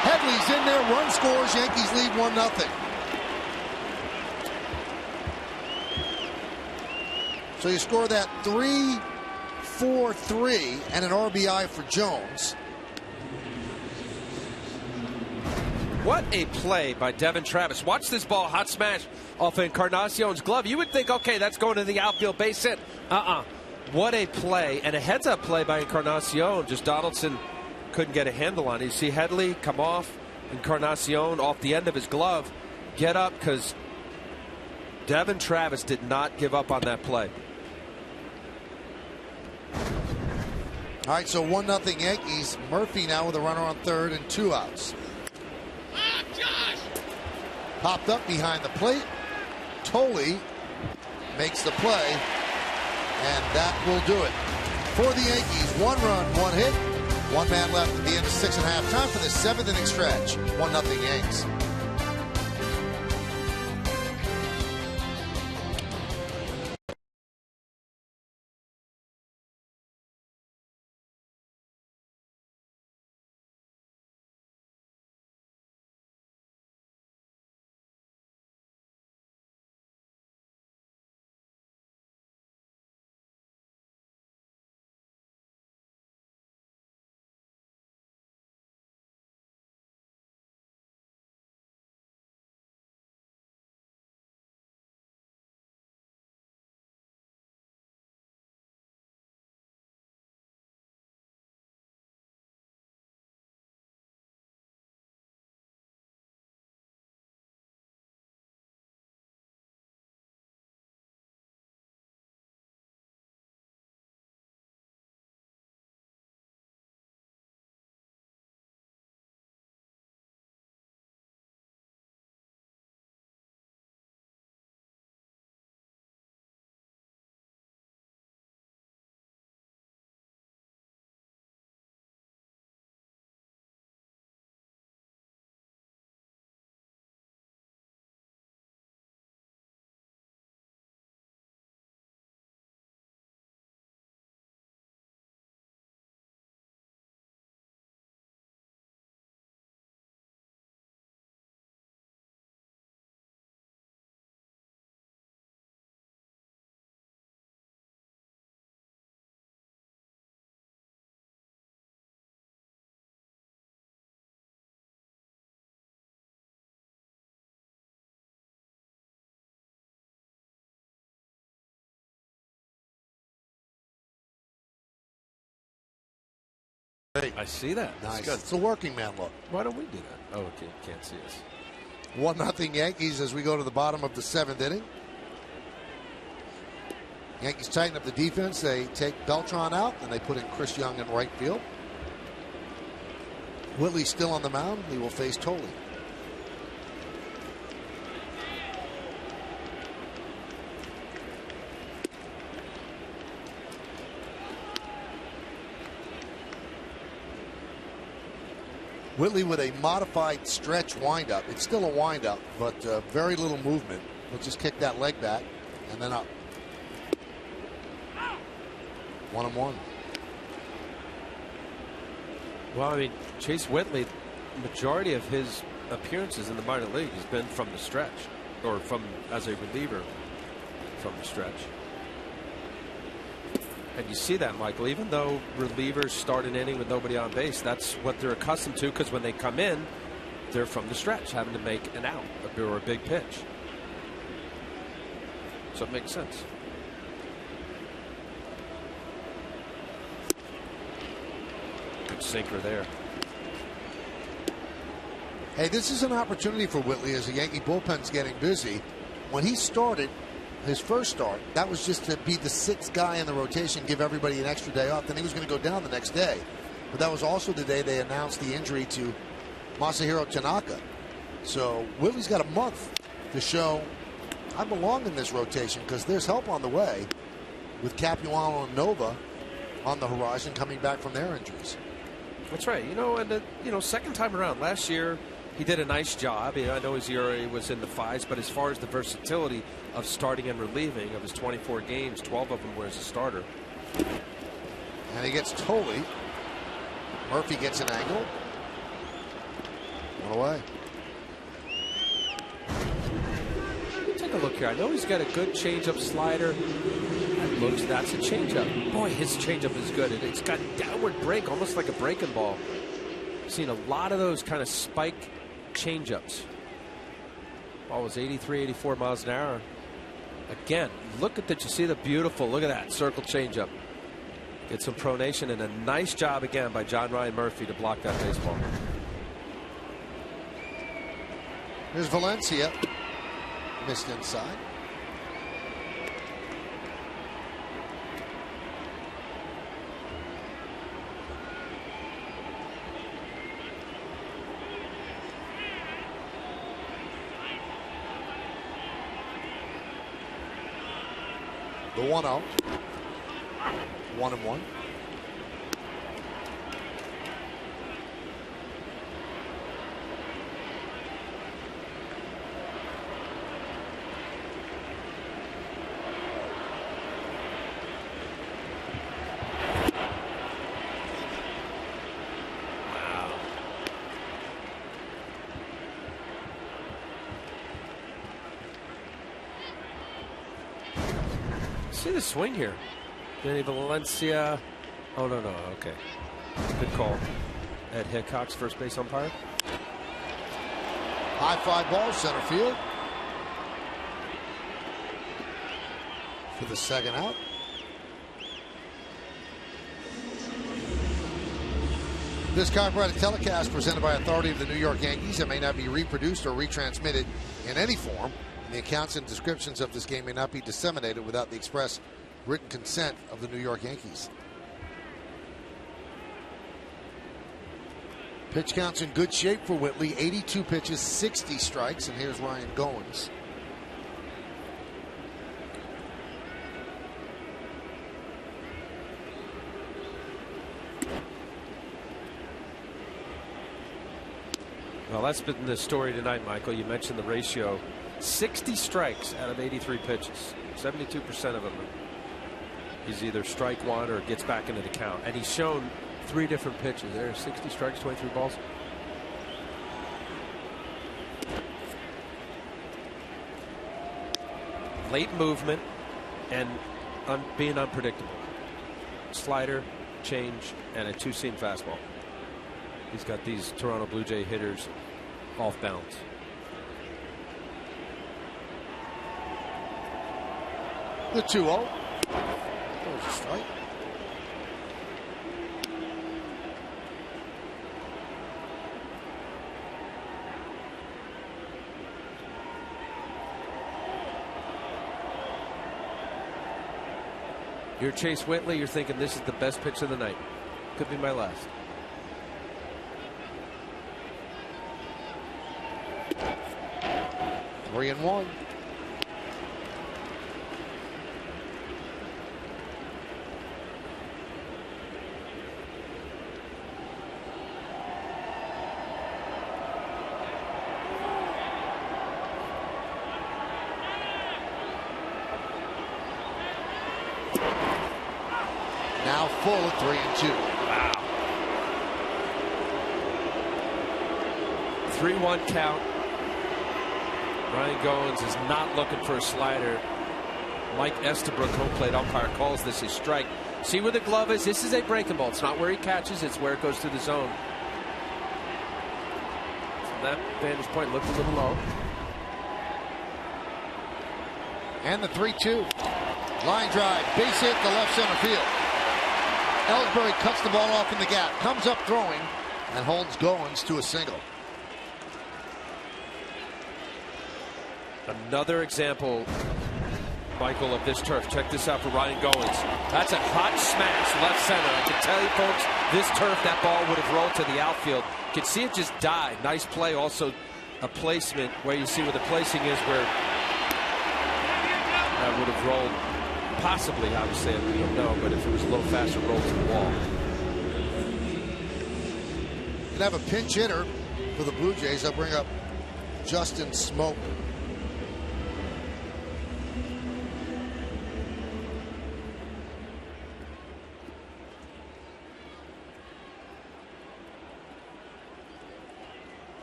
Headley's in there. Run scores. Yankees lead 1-0. So you score that 3-4-3 and an RBI for Jones. What a play by Devin Travis. Watch this ball hot smash off Encarnacion's glove. You would think, okay, that's going to the outfield base hit. What a play, and a heads-up play by Encarnacion. Just Donaldson couldn't get a handle on it. You see Headley come off, Encarnacion off the end of his glove, get up, because Devin Travis did not give up on that play. All right, so 1-0 Yankees. Murphy now with a runner on third and 2 outs. Popped up behind the plate. Tolley makes the play, and that will do it. For the Yankees, 1 run, 1 hit, 1 man left at the end of 6.5. Time for the 7th inning stretch. 1-0 Yanks. I see that. Nice. It's a working man look. Why don't we do that? Oh, okay. Can't see us. 1-0 Yankees as we go to the bottom of the 7th inning. Yankees tighten up the defense. They take Beltran out, and they put in Chris Young in right field. Whitley still on the mound. He will face Tolley. Whitley with a modified stretch windup. It's still a windup, but very little movement. He'll just kick that leg back and then up. 1-1. Well, I mean, Chase Whitley, majority of his appearances in the minor league has been from the stretch, or from as a reliever from the stretch. And you see that, Michael, even though relievers start an inning with nobody on base, that's what they're accustomed to, because when they come in, they're from the stretch, having to make an out or a big pitch. So it makes sense. Good sinker there. Hey, this is an opportunity for Whitley as the Yankee bullpen's getting busy. When he started his first start, that was just to be the 6th guy in the rotation, give everybody an extra day off. Then he was going to go down the next day. But that was also the day they announced the injury to Masahiro Tanaka. So Whitley's got a month to show I belong in this rotation, because there's help on the way with Capuano and Nova on the horizon coming back from their injuries. That's right. You know, and second time around last year, he did a nice job. I know his ERA was in the 5s, but as far as the versatility of starting and relieving, of his 24 games, 12 of them were as a starter. And he gets Tolley. Murphy gets an angle. 1 away. Take a look here. I know he's got a good changeup slider. That's a changeup. Boy, his changeup is good. It's got downward break, almost like a breaking ball. Seen a lot of those kind of spike changeups. Ball was 83, 84 miles an hour. Again, look at that. You see the beautiful, look at that circle changeup. Get some pronation and a nice job again by John Ryan Murphy to block that baseball. Here's Valencia. Missed inside. The 1-0. 1-1. See the swing here. Danny Valencia. Oh, no. Okay. Good call. Ed Hickok's first base umpire. High fly ball, center field. For the second out. This copyrighted telecast presented by authority of the New York Yankees and may not be reproduced or retransmitted in any form. The accounts and descriptions of this game may not be disseminated without the express written consent of the New York Yankees. Pitch count's in good shape for Whitley. 82 pitches, 60 strikes, and here's Ryan Goins. Well, that's been the story tonight, Michael. You mentioned the ratio. 60 strikes out of 83 pitches. 72% of them he's either strike one or gets back into the count. And he's shown 3 different pitches. There are 60 strikes, 23 balls. Late movement and being unpredictable. Slider, change, and a 2-seam fastball. He's got these Toronto Blue Jay hitters off balance. The 2-0. There's a strike. You're Chase Whitley. You're thinking this is the best pitch of the night. Could be my last. Three and one. Now full at 3-2. Wow. 3-1 count. Ryan Goins is not looking for a slider. Mike Estabrook, home plate umpire, calls this a strike. See where the glove is? This is a breaking ball. It's not where he catches, it's where it goes through the zone. From that vantage point, looked a little low. And the 3-2. Line drive, base hit to left center field. Ellsbury cuts the ball off in the gap, comes up throwing, and holds Goins to a single. Another example, Michael, of this turf. Check this out for Ryan Goins. That's a hot smash left center. I can tell you, folks, this turf, that ball would have rolled to the outfield. You can see it just died. Nice play. Also a placement where you see where the placing is, where that would have rolled. Possibly, obviously, we don't know, but if it was a little faster, roll to the wall. You can have a pinch hitter for the Blue Jays. They'll bring up Justin Smoke.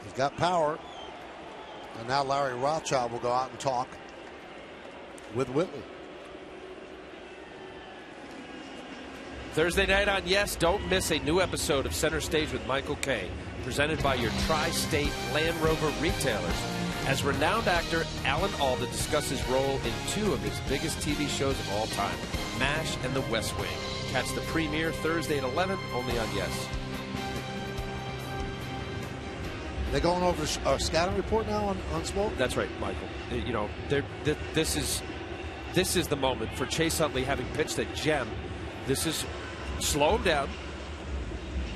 He's got power. And now Larry Rothschild will go out and talk with Whitley. Thursday night on Yes, don't miss a new episode of Center Stage with Michael Kay, presented by your Tri-State Land Rover retailers. as renowned actor Alan Alda discusses his role in two of his biggest TV shows of all time, MASH and The West Wing. Catch the premiere Thursday at 11, only on Yes. They're going over a scouting report now on Smoke? That's right, Michael. You know, this is the moment for Chase Utley, having pitched a gem. This is slow him down.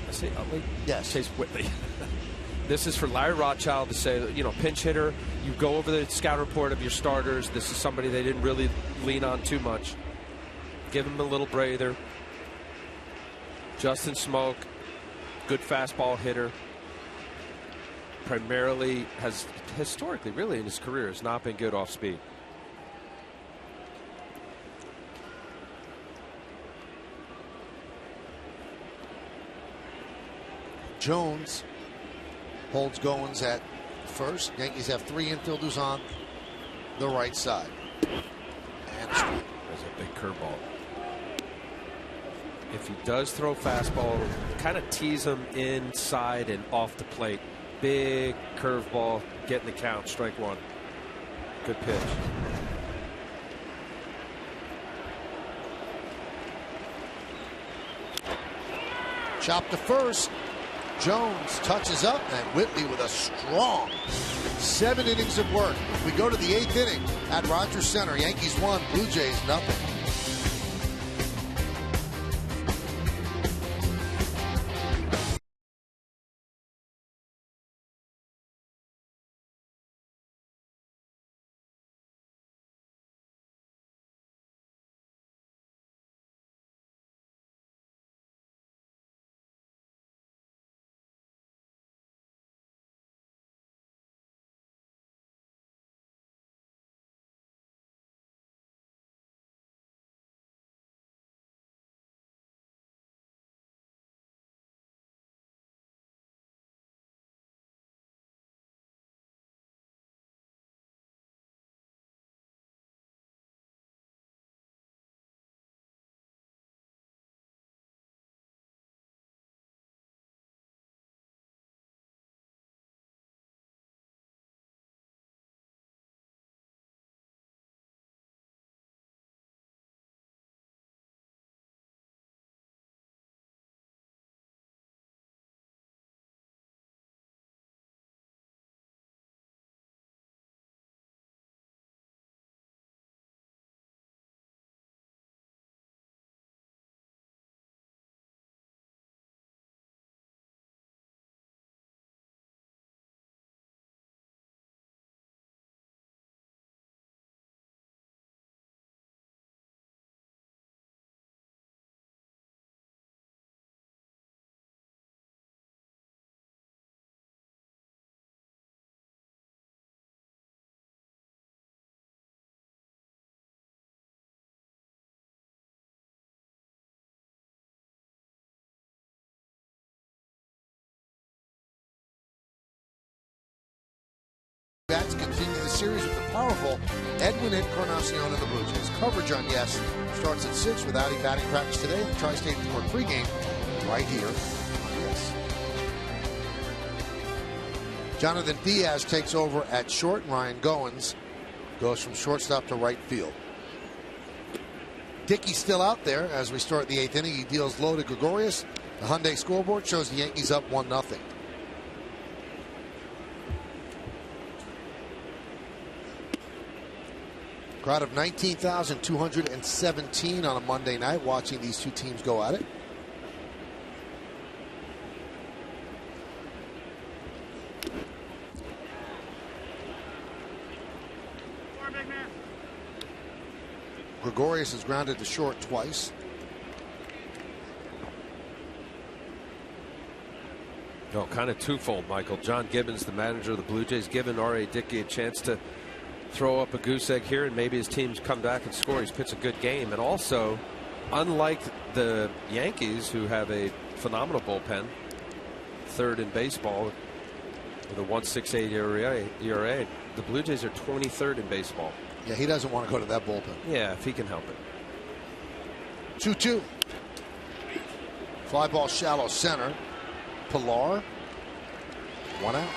I say Utley? Yes. Chase Whitley. This is for Larry Rothschild to say, you know, pinch hitter, you go over the scout report of your starters. This is somebody they didn't really lean on too much. Give him a little breather. Justin Smoke, good fastball hitter. Primarily has historically, really in his career, has not been good off speed. Jones holds Goins at first. Yankees have three infielders on the right side. And a strike. There's a big curveball. If he does throw fastball, kind of tease him inside and off the plate. Big curveball, getting the count, strike one. Good pitch. Chop to first. Jones touches up, and Whitley with a strong 7 innings of work. We go to the 8th inning at Rogers Center. Yankees 1, Blue Jays nothing. Bats continue the series with the powerful Edwin Encarnacion of the Blue Jays. Coverage on Yes starts at 6 with Audi batting practice today. The Tri-State Sport pregame right here on Yes. Jonathan Diaz takes over at short, and Ryan Goins goes from shortstop to right field. Dickey's still out there as we start the 8th inning. He deals low to Gregorius. The Hyundai scoreboard shows the Yankees up 1-0. Crowd of 19,217 on a Monday night watching these two teams go at it. Gregorius is grounded to short twice. Oh, kind of twofold, Michael. John Gibbons, the manager of the Blue Jays, giving R.A. Dickey a chance to throw up a goose egg here, and maybe his team's come back and score. He's pitched a good game. And also, unlike the Yankees, who have a phenomenal bullpen, third in baseball with a 1.68 ERA, the Blue Jays are 23rd in baseball. Yeah, he doesn't want to go to that bullpen. Yeah, if he can help it. 2-2. Fly ball shallow center. Pilar. 1 out.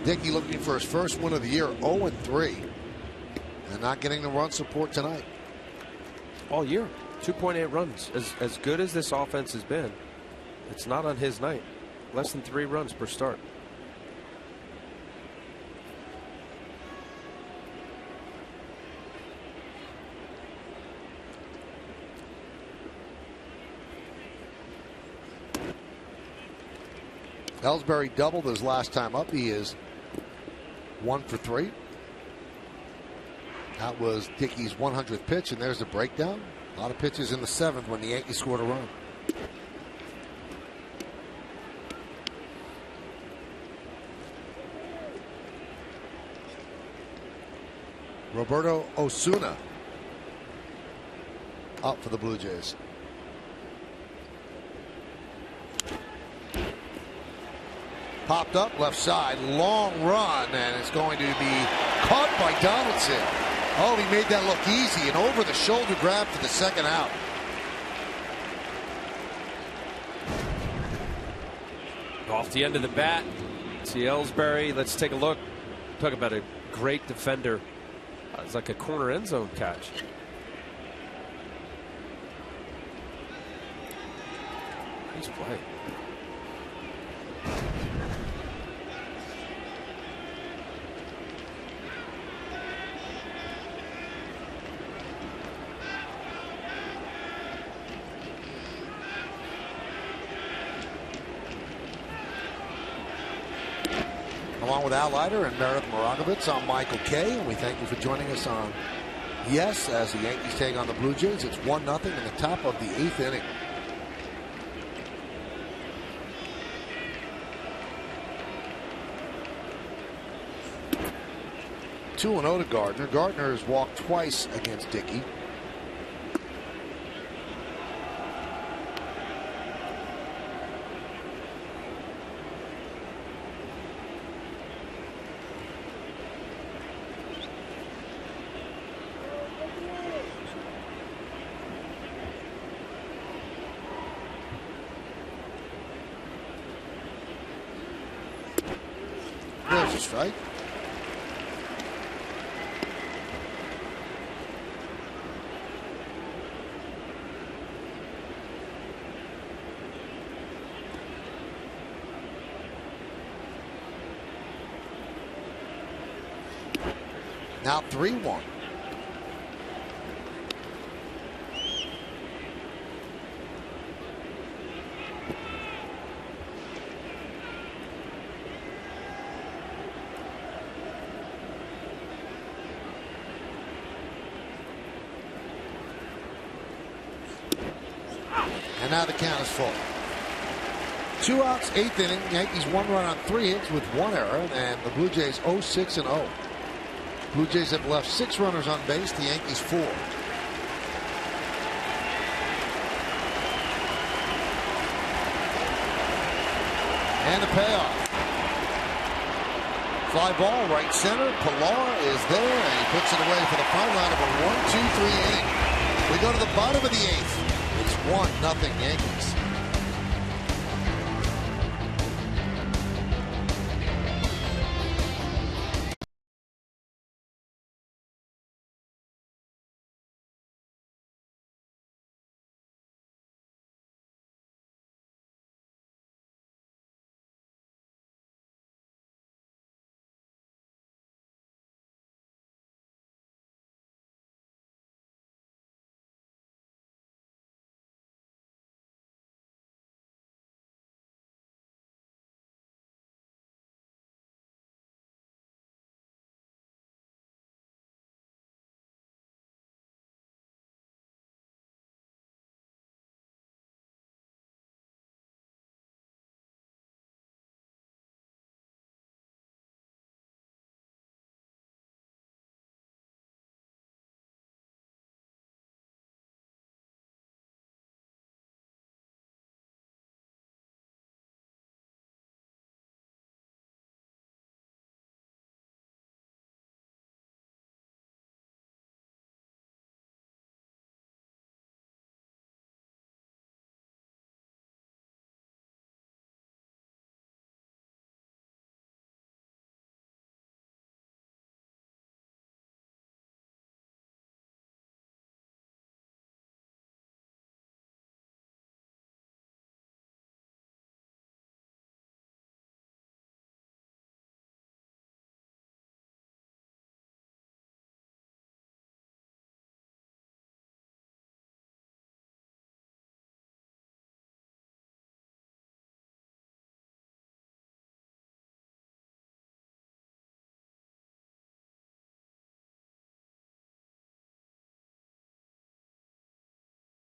Dickey looking for his first win of the year, 0-3. And not getting the run support tonight. All year, 2.8 runs. As good as this offense has been, it's not on his night. Less than 3 runs per start. Ellsbury doubled his last time up. He is 1 for 3. That was Dickey's 100th pitch, and there's the breakdown. A lot of pitches in the 7th when the Yankees scored a run. Roberto Osuna up for the Blue Jays. Popped up left side, long run, and it's going to be caught by Donaldson. Oh, he made that look easy, and over the shoulder grab for the second out. Off the end of the bat, see Ellsbury. Let's take a look. Talk about a great defender. It's like a corner end zone catch. Nice play. Along with Al Leiter and Meredith Moragovitz, I'm Michael Kay, and we thank you for joining us on Yes as the Yankees take on the Blue Jays. It's 1-0 in the top of the 8th inning. Two and 0 to Gardner. Gardner has walked twice against Dickey. There's a strike. Now 3-1. And now the count is full. 2 outs, 8th inning. Yankees 1 run on 3 hits with 1 error, and the Blue Jays 0-6-0. Blue Jays have left 6 runners on base, the Yankees 4. And the payoff. Fly ball right center. Pilar is there, and he puts it away for the final out of a 1-2-3 inning. We go to the bottom of the 8th. It's 1-0 Yankees.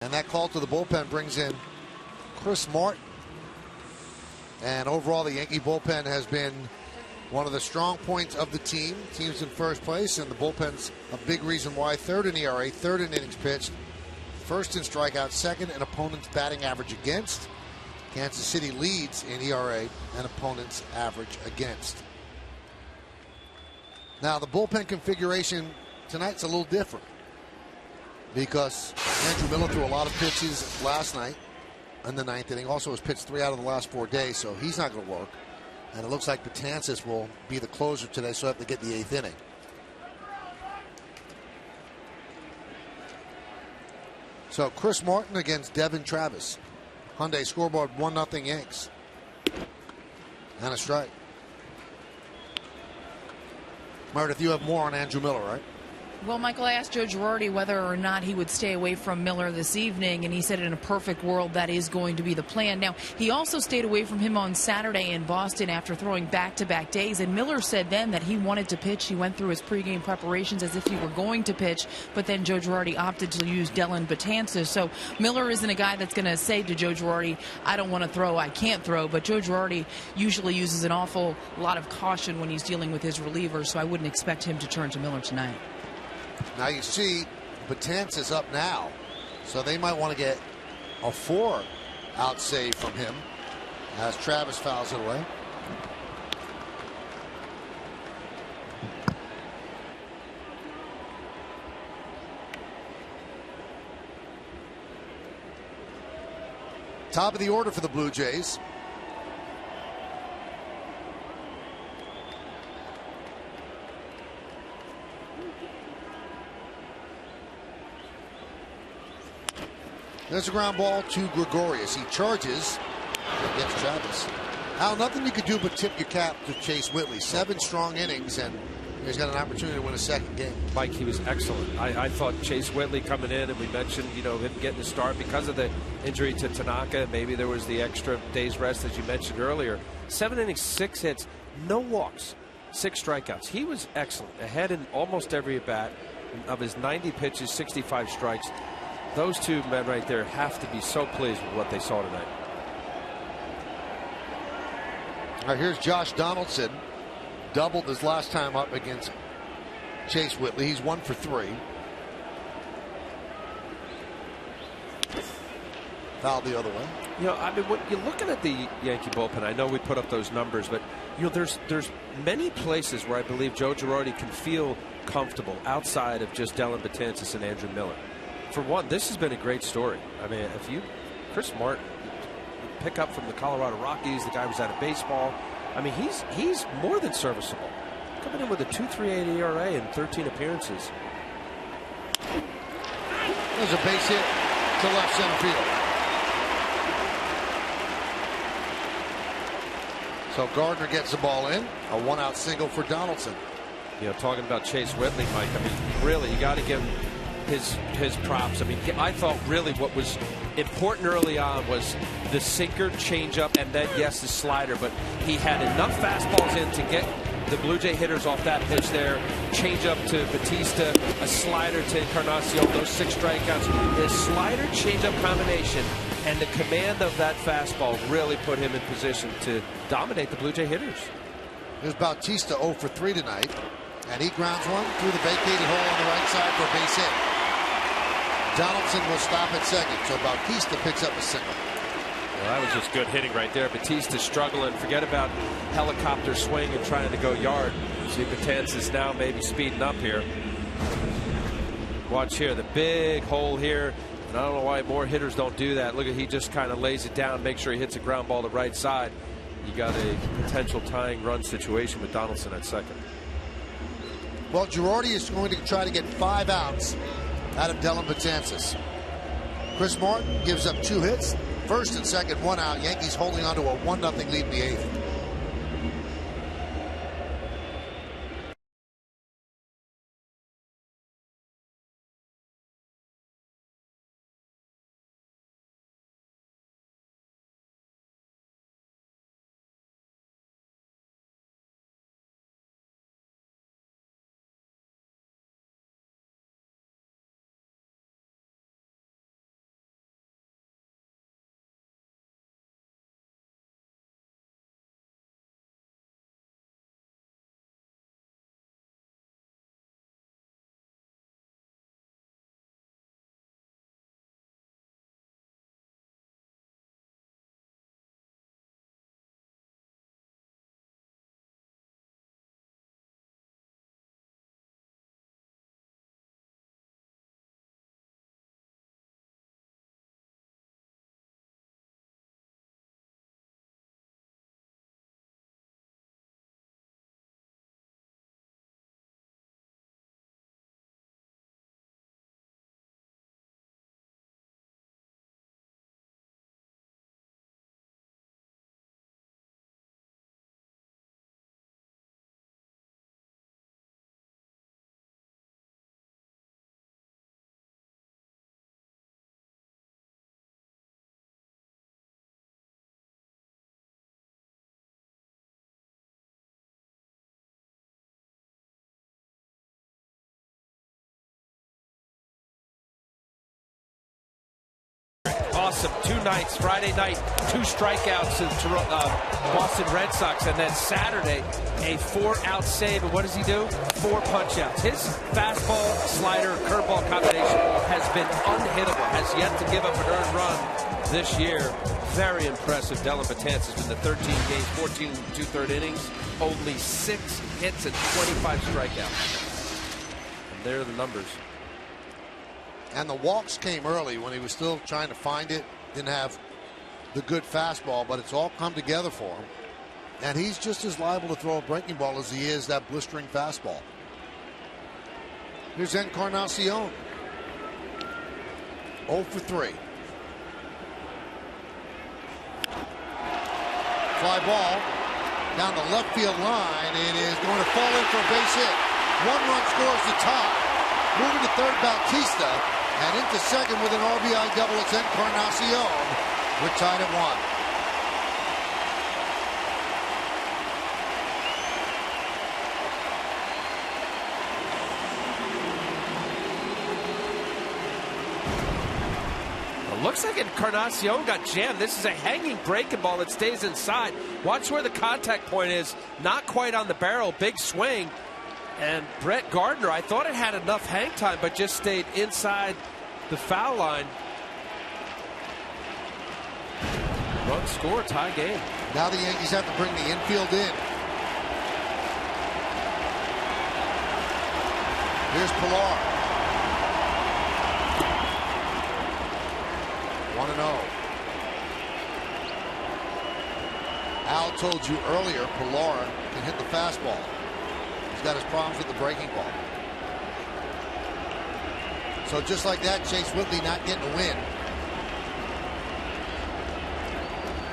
And that call to the bullpen brings in Chris Martin. And overall, the Yankee bullpen has been one of the strong points of the team. Team's in first place, and the bullpen's a big reason why. Third in ERA, third in innings pitched, first in strikeouts, second in opponent's batting average against. Kansas City leads in ERA and opponent's average against. Now, the bullpen configuration tonight's a little different because Andrew Miller threw a lot of pitches last night in the ninth inning. Also has pitched 3 out of the last 4 days, so he's not going to work. And it looks like Betances will be the closer today, so have to get the 8th inning. So Chris Martin against Devin Travis. Hyundai scoreboard 1-0 Yanks. And a strike. Meredith, you have more on Andrew Miller, right? Well, Michael, I asked Joe Girardi whether or not he would stay away from Miller this evening, and he said in a perfect world that is going to be the plan. Now, he also stayed away from him on Saturday in Boston after throwing back-to-back days, and Miller said then that he wanted to pitch. He went through his pregame preparations as if he were going to pitch, but then Joe Girardi opted to use Dellin Betances. So Miller isn't a guy that's going to say to Joe Girardi, I don't want to throw, I can't throw, but Joe Girardi usually uses an awful lot of caution when he's dealing with his relievers, so I wouldn't expect him to turn to Miller tonight. Now you see Betances up now, so they might want to get a 4-out save from him as Travis fouls it away. Top of the order for the Blue Jays. There's a ground ball to Gregorius. He charges against Travis. Al, nothing you could do but tip your cap to Chase Whitley. 7 strong innings, and he's got an opportunity to win a second game. Mike, he was excellent. I thought Chase Whitley coming in, and we mentioned, him getting the start because of the injury to Tanaka. Maybe there was the extra day's rest, as you mentioned earlier. 7 innings, 6 hits, no walks, 6 strikeouts. He was excellent. Ahead in almost every at bat. Of his 90 pitches, 65 strikes. Those two men right there have to be so pleased with what they saw tonight. All right, here's Josh Donaldson. Doubled his last time up against Chase Whitley. He's 1 for 3. Fouled the other way. When you're looking at the Yankee bullpen, I know we put up those numbers, but there's many places where I believe Joe Girardi can feel comfortable outside of just Dellin Betances and Andrew Miller. For one, this has been a great story. I mean, Chris Martin, pick up from the Colorado Rockies, the guy was out of baseball. I mean, he's more than serviceable. Coming in with a 2.38 ERA in 13 appearances. There's a base hit to left center field. So Gardner gets the ball in. A 1-out single for Donaldson. Talking about Chase Whitley, Mike, I mean, really, you got to give him his props. I mean, I thought really what was important early on was the sinker, changeup, and then, yes, the slider. But he had enough fastballs in to get the Blue Jay hitters off that pitch there. Changeup to Batista, a slider to Encarnacion, those 6 strikeouts. The slider changeup combination and the command of that fastball really put him in position to dominate the Blue Jay hitters. Here's Bautista 0 for 3 tonight, and he grounds one through the vacated hole on the right side for a base hit. Donaldson will stop at second, so Bautista picks up a single. Well, that was just good hitting right there. Batista struggling. Forget about helicopter swing and trying to go yard. See, Betances now maybe speeding up here. Watch here, the big hole here. And I don't know why more hitters don't do that. Look at, he just kind of lays it down, make sure he hits a ground ball to the right side. You got a potential tying run situation with Donaldson at second. Well, Girardi is going to try to get 5 outs out of Dellin Betances. Chris Martin gives up 2 hits. First and second, 1 out. Yankees holding on to a 1-0 lead in the 8th. impressive. 2 nights, Friday night, 2 strikeouts to Boston Red Sox, and then Saturday, a 4-out save. And what does he do? 4 punch-outs. His fastball, slider, curveball combination has been unhittable, has yet to give up an earned run this year. Very impressive. Dellin Betances in the 13 games, 14 2/3 innings, only 6 hits and 25 strikeouts. And there are the numbers. And the walks came early when he was still trying to find it. Didn't have the good fastball, but it's all come together for him. And he's just as liable to throw a breaking ball as he is that blistering fastball. Here's Encarnacion. 0 for 3. Fly ball down the left field line. It is going to fall in for a base hit. 1 run scores the tie. Moving to third, Bautista. And into second with an RBI double, it's Encarnacion. We're tied at 1. Looks like Encarnacion got jammed. This is a hanging breaking ball that stays inside. Watch where the contact point is. Not quite on the barrel. Big swing. And Brett Gardner, I thought it had enough hang time, but just stayed inside the foul line. Run score, tie game. Now the Yankees have to bring the infield in. Here's Pilar. 1-0. Al told you earlier, Pilar can hit the fastball. He's got his problems with the breaking ball. So just like that, Chase Whitley not getting a win.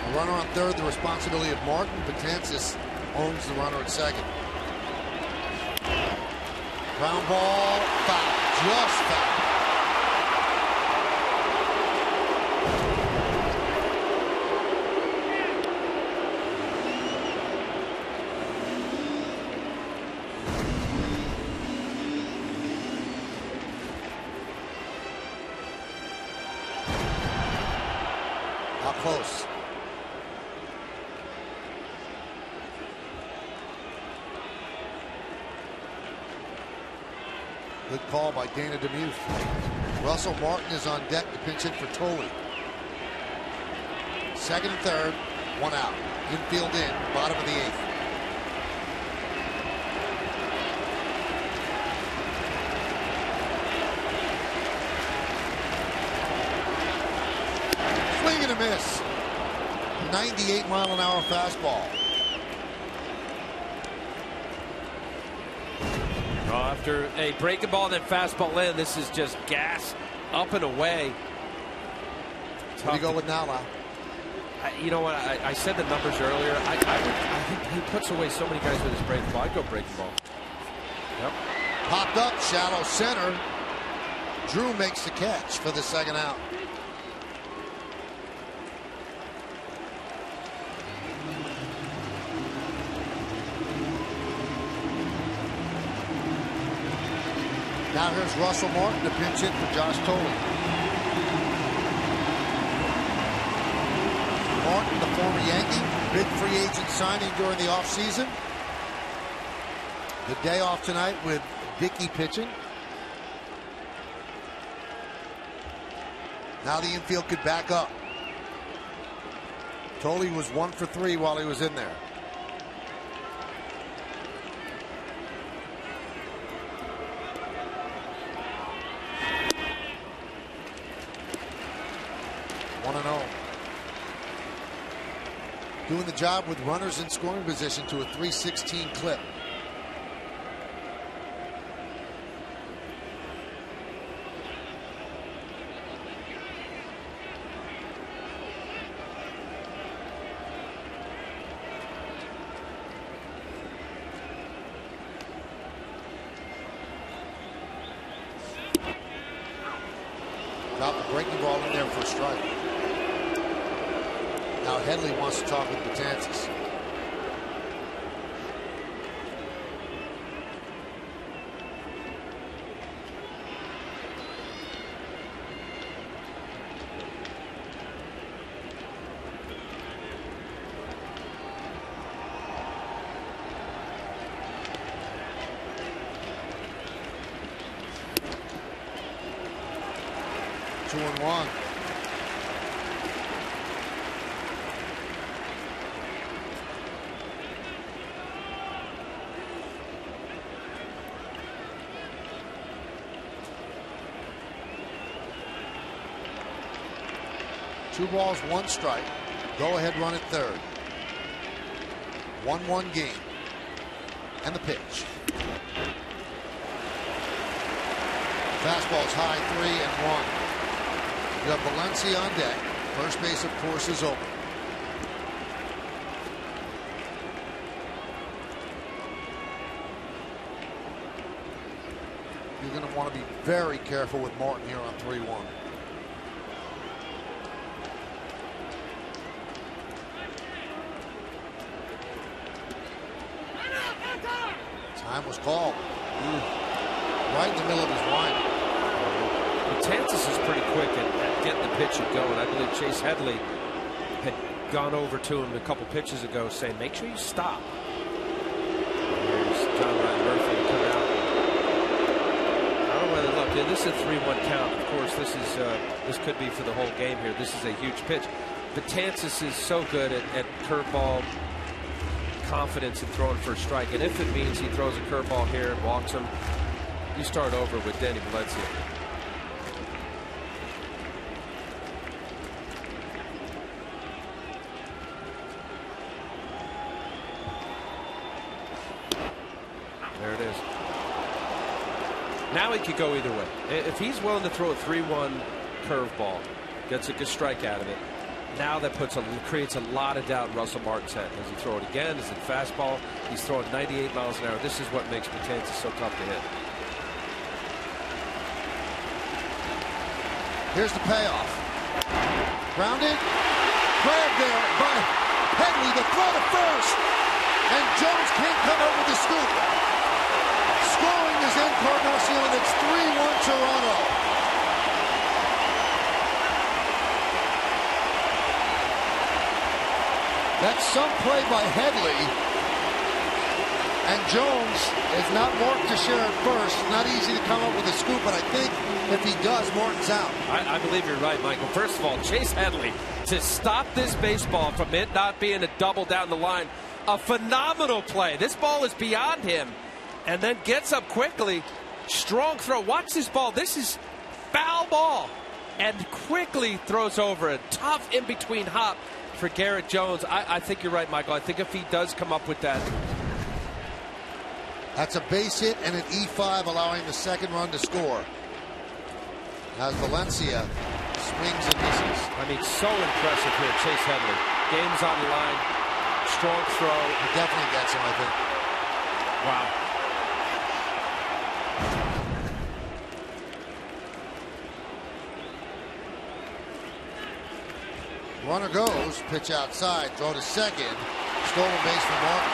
A runner on third, the responsibility of Martin. Betances owns the runner at second. Ground ball, foul, just foul. Close. Good call by Dana Demuth. Russell Martin is on deck to pinch hit for Tolley. Second and third, 1 out. Infield in, bottom of the 8th. Swing and a miss. 98-mile-an-hour fastball. After a breaking ball and then fastball in, this is just gas up and away. What do you go with now, Lau? You know what? I said the numbers earlier. I think he puts away so many guys with his breaking ball. I'd go breaking ball. Yep. Popped up, shallow center. Drew makes the catch for the second out. Now here's Russell Martin to pinch hit for Josh Tolley. Martin, the former Yankee, big free agent signing during the offseason. The day off tonight with Dickey pitching. Now the infield could back up. Tolley was 1 for 3 while he was in there. Doing the job with runners in scoring position to a 316 clip. Drop the breaking ball in there for a strike. Now Headley wants to talk with Betances. 2-1. Two balls, one strike. Go ahead run at third. 1-1 game. And the pitch. Fastball's high, 3-1. You have Valencia on deck. First base, of course, is open. You're going to want to be very careful with Martin here on 3-1. Time was called. Right in the middle of his line. Betances is pretty quick at getting the pitch and going. I believe Chase Headley had gone over to him a couple pitches ago saying, make sure you stop. Here's John Ryan Murphy to come out. I don't know whether, look, this is a 3-1 count. Of course, this could be for the whole game here. This is a huge pitch. Betances is so good at curveball confidence in throwing for a strike, and if it means he throws a curveball here and walks him, you start over with Danny Valencia. There it is. Now he could go either way. If he's willing to throw a 3-1 curveball, gets a good strike out of it, now that creates a lot of doubt in Russell Martin's head. Does he throw it again? Is it fastball? He's throwing 98 miles an hour. This is what makes Betances so tough to hit. Here's the payoff. Grounded. Grabbed there by Headley. The throw to first. And Jones can't come up with the scoop. Scoring is Encarnacion. It's 3-1 Toronto. That's some play by Headley. And Jones is not marked to share at first. Not easy to come up with a scoop, but I think if he does, Martin's out. I believe you're right, Michael. First of all, Chase Headley, to stop this baseball from it not being a double down the line, a phenomenal play. This ball is beyond him. And then gets up quickly. Strong throw. Watch this ball. This is foul ball. And quickly throws over a tough in-between hop for Garrett Jones. I think you're right, Michael. I think if he does come up with that. That's a base hit and an E5, allowing the second run to score. As Valencia swings and misses. I mean, so impressive here, Chase Headley. Game's on the line. Strong throw. He definitely gets him, I think. Wow. Runner goes, pitch outside, throw to second, stolen base for Martin.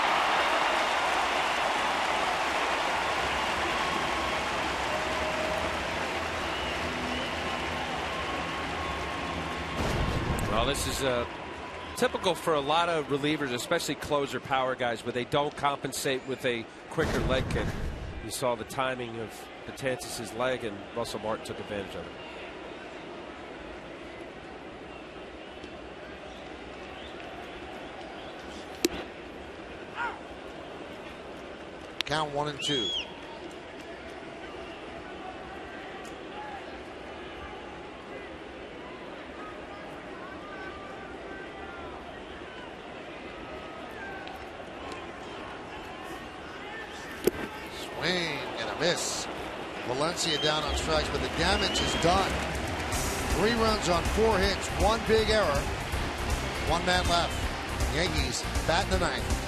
Well, this is typical for a lot of relievers, especially closer power guys, where they don't compensate with a quicker leg kick. You saw the timing of Betances' leg, and Russell Martin took advantage of it. Count 1-2. Swing and a miss. Valencia down on strikes, but the damage is done. 3 runs on 4 hits, 1 big error. 1 man left. Yankees batting the ninth.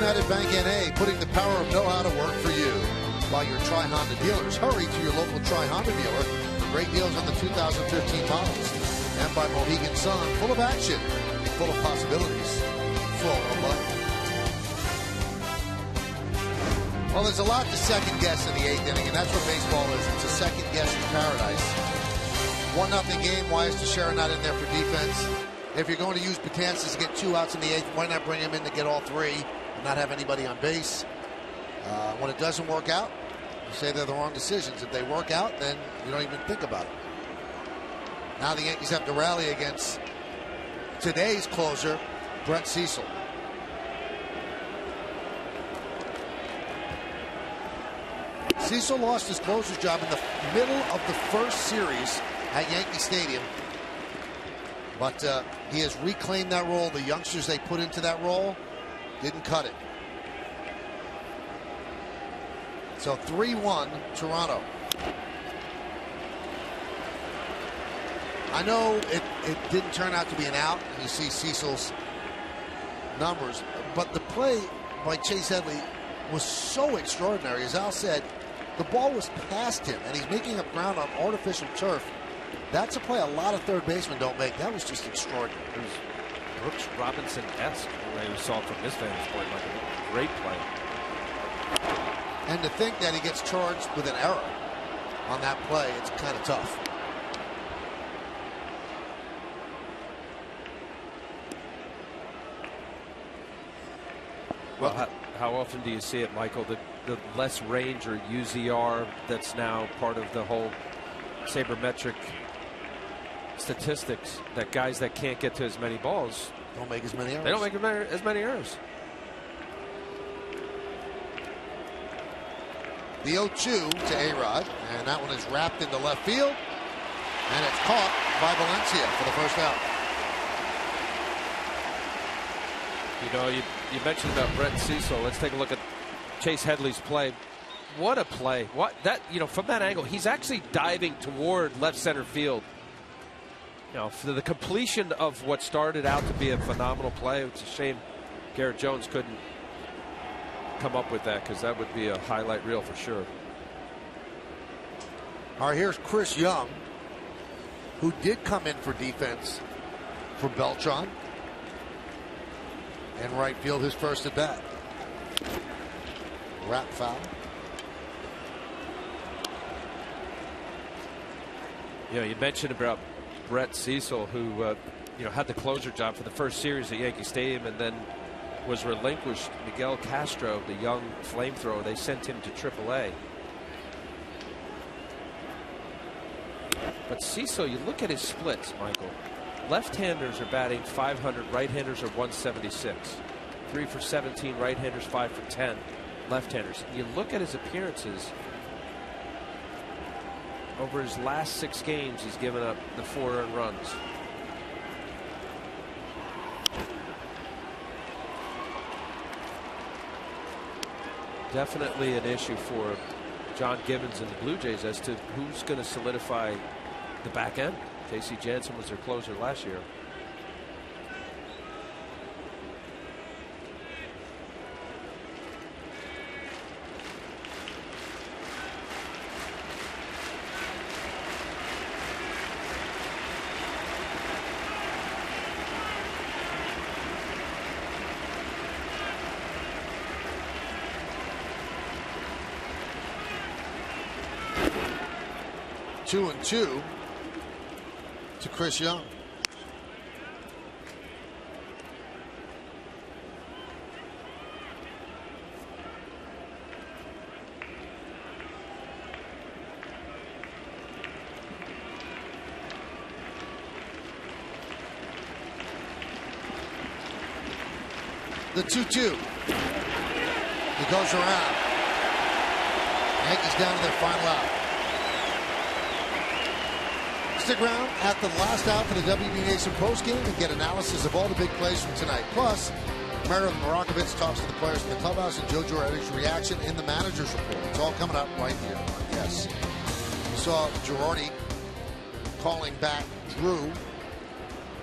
United Bank NA, putting the power of know-how to work for you. While your Tri-Honda dealers, hurry to your local Tri-Honda dealer for great deals on the 2015 models. And by Mohegan Sun, full of action, full of possibilities, full of life. Well, there's a lot to second guess in the 8th inning, and that's what baseball is. It's a second guess in paradise. 1-0 game. Why is Teixeira not in there for defense? If you're going to use Betances to get 2 outs in the 8th, why not bring him in to get all 3 and not have anybody on base? When it doesn't work out, you say they're the wrong decisions. If they work out, then you don't even think about it. Now the Yankees have to rally against today's closer, Brett Cecil. Cecil lost his closer's job in the middle of the first series at Yankee Stadium. But he has reclaimed that role. The youngsters they put into that role didn't cut it. So 3-1 Toronto. I know it didn't turn out to be an out, and you see Cecil's numbers, but the play by Chase Headley was so extraordinary. As Al said, the ball was past him, and he's making up ground on artificial turf. That's a play a lot of third basemen don't make. That was just extraordinary. It was Brooks Robinson-esque the way we saw it from this vantage point. Like a great play. And to think that he gets charged with an error on that play, it's kind of tough. Well, how often do you see it, Michael? The less range or UZR that's now part of the whole sabermetric statistics, that guys that can't get to as many balls don't make as many errors. They don't make as many errors. The 0-2 to A-Rod, and that one is wrapped into left field, and it's caught by Valencia for the first out. You know, you mentioned about Brett Cecil. Let's take a look at Chase Headley's play. What a play. What that, you know, from that angle, he's actually diving toward left center field. You know, for the completion of what started out to be a phenomenal play. It's a shame Garrett Jones couldn't come up with that, because that would be a highlight reel for sure. All right, here's Chris Young, who did come in for defense for Beltran. In right field, his first at bat. Wrap foul. You know, you mentioned about Brett Cecil, who you know, had the closer job for the first series at Yankee Stadium, and then was relinquished. Miguel Castro, the young flamethrower, they sent him to AAA. But Cecil, you look at his splits, Michael. Left-handers are batting .500, right-handers are .176. 3 for 17 right-handers, 5 for 10 left-handers. You look at his appearances. Over his last 6 games, he's given up the 4 earned runs. Definitely an issue for John Gibbons and the Blue Jays as to who's going to solidify the back end. J.C. Jansen was their closer last year. Two and 2 to Chris Young. The 2-2. He goes around. Yankees down to their final out. Stick around at the last out for the WB Nation postgame and get analysis of all the big plays from tonight. Plus, Mario Morakovitz talks to the players in the clubhouse and Joe Girardi's reaction in the manager's report. It's all coming up right here. Yes. We saw Girardi calling back Drew.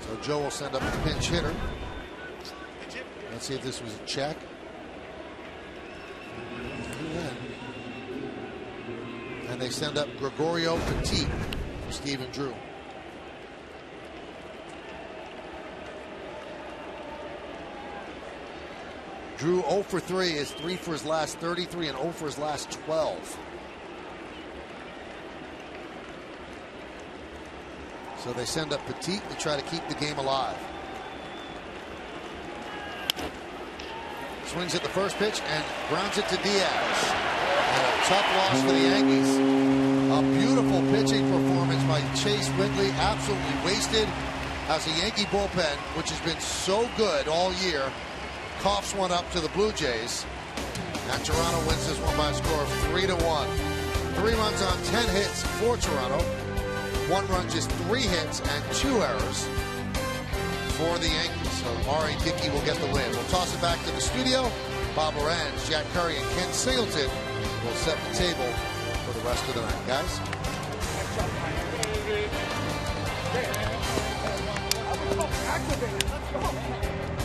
So Joe will send up the pinch hitter. Let's see if this was a check. And they send up Gregorio Petit for Stephen Drew. Drew 0 for 3 is 3 for his last 33 and 0 for his last 12. So they send up Petit to try to keep the game alive. Swings at the first pitch and grounds it to Diaz. And a tough loss for the Yankees. A beautiful pitching performance by Chase Whitley. Absolutely wasted as a Yankee bullpen, which has been so good all year, coughs one up to the Blue Jays. And Toronto wins this one by a score of 3-1. 3 runs on 10 hits for Toronto. 1 run, just 3 hits and 2 errors for the Yankees. So Maury Dickey will get the win. We'll toss it back to the studio. Bob Lorenz, Jack Curry, and Ken Singleton will set the table for the rest of the night. Guys? Activated. Let's go.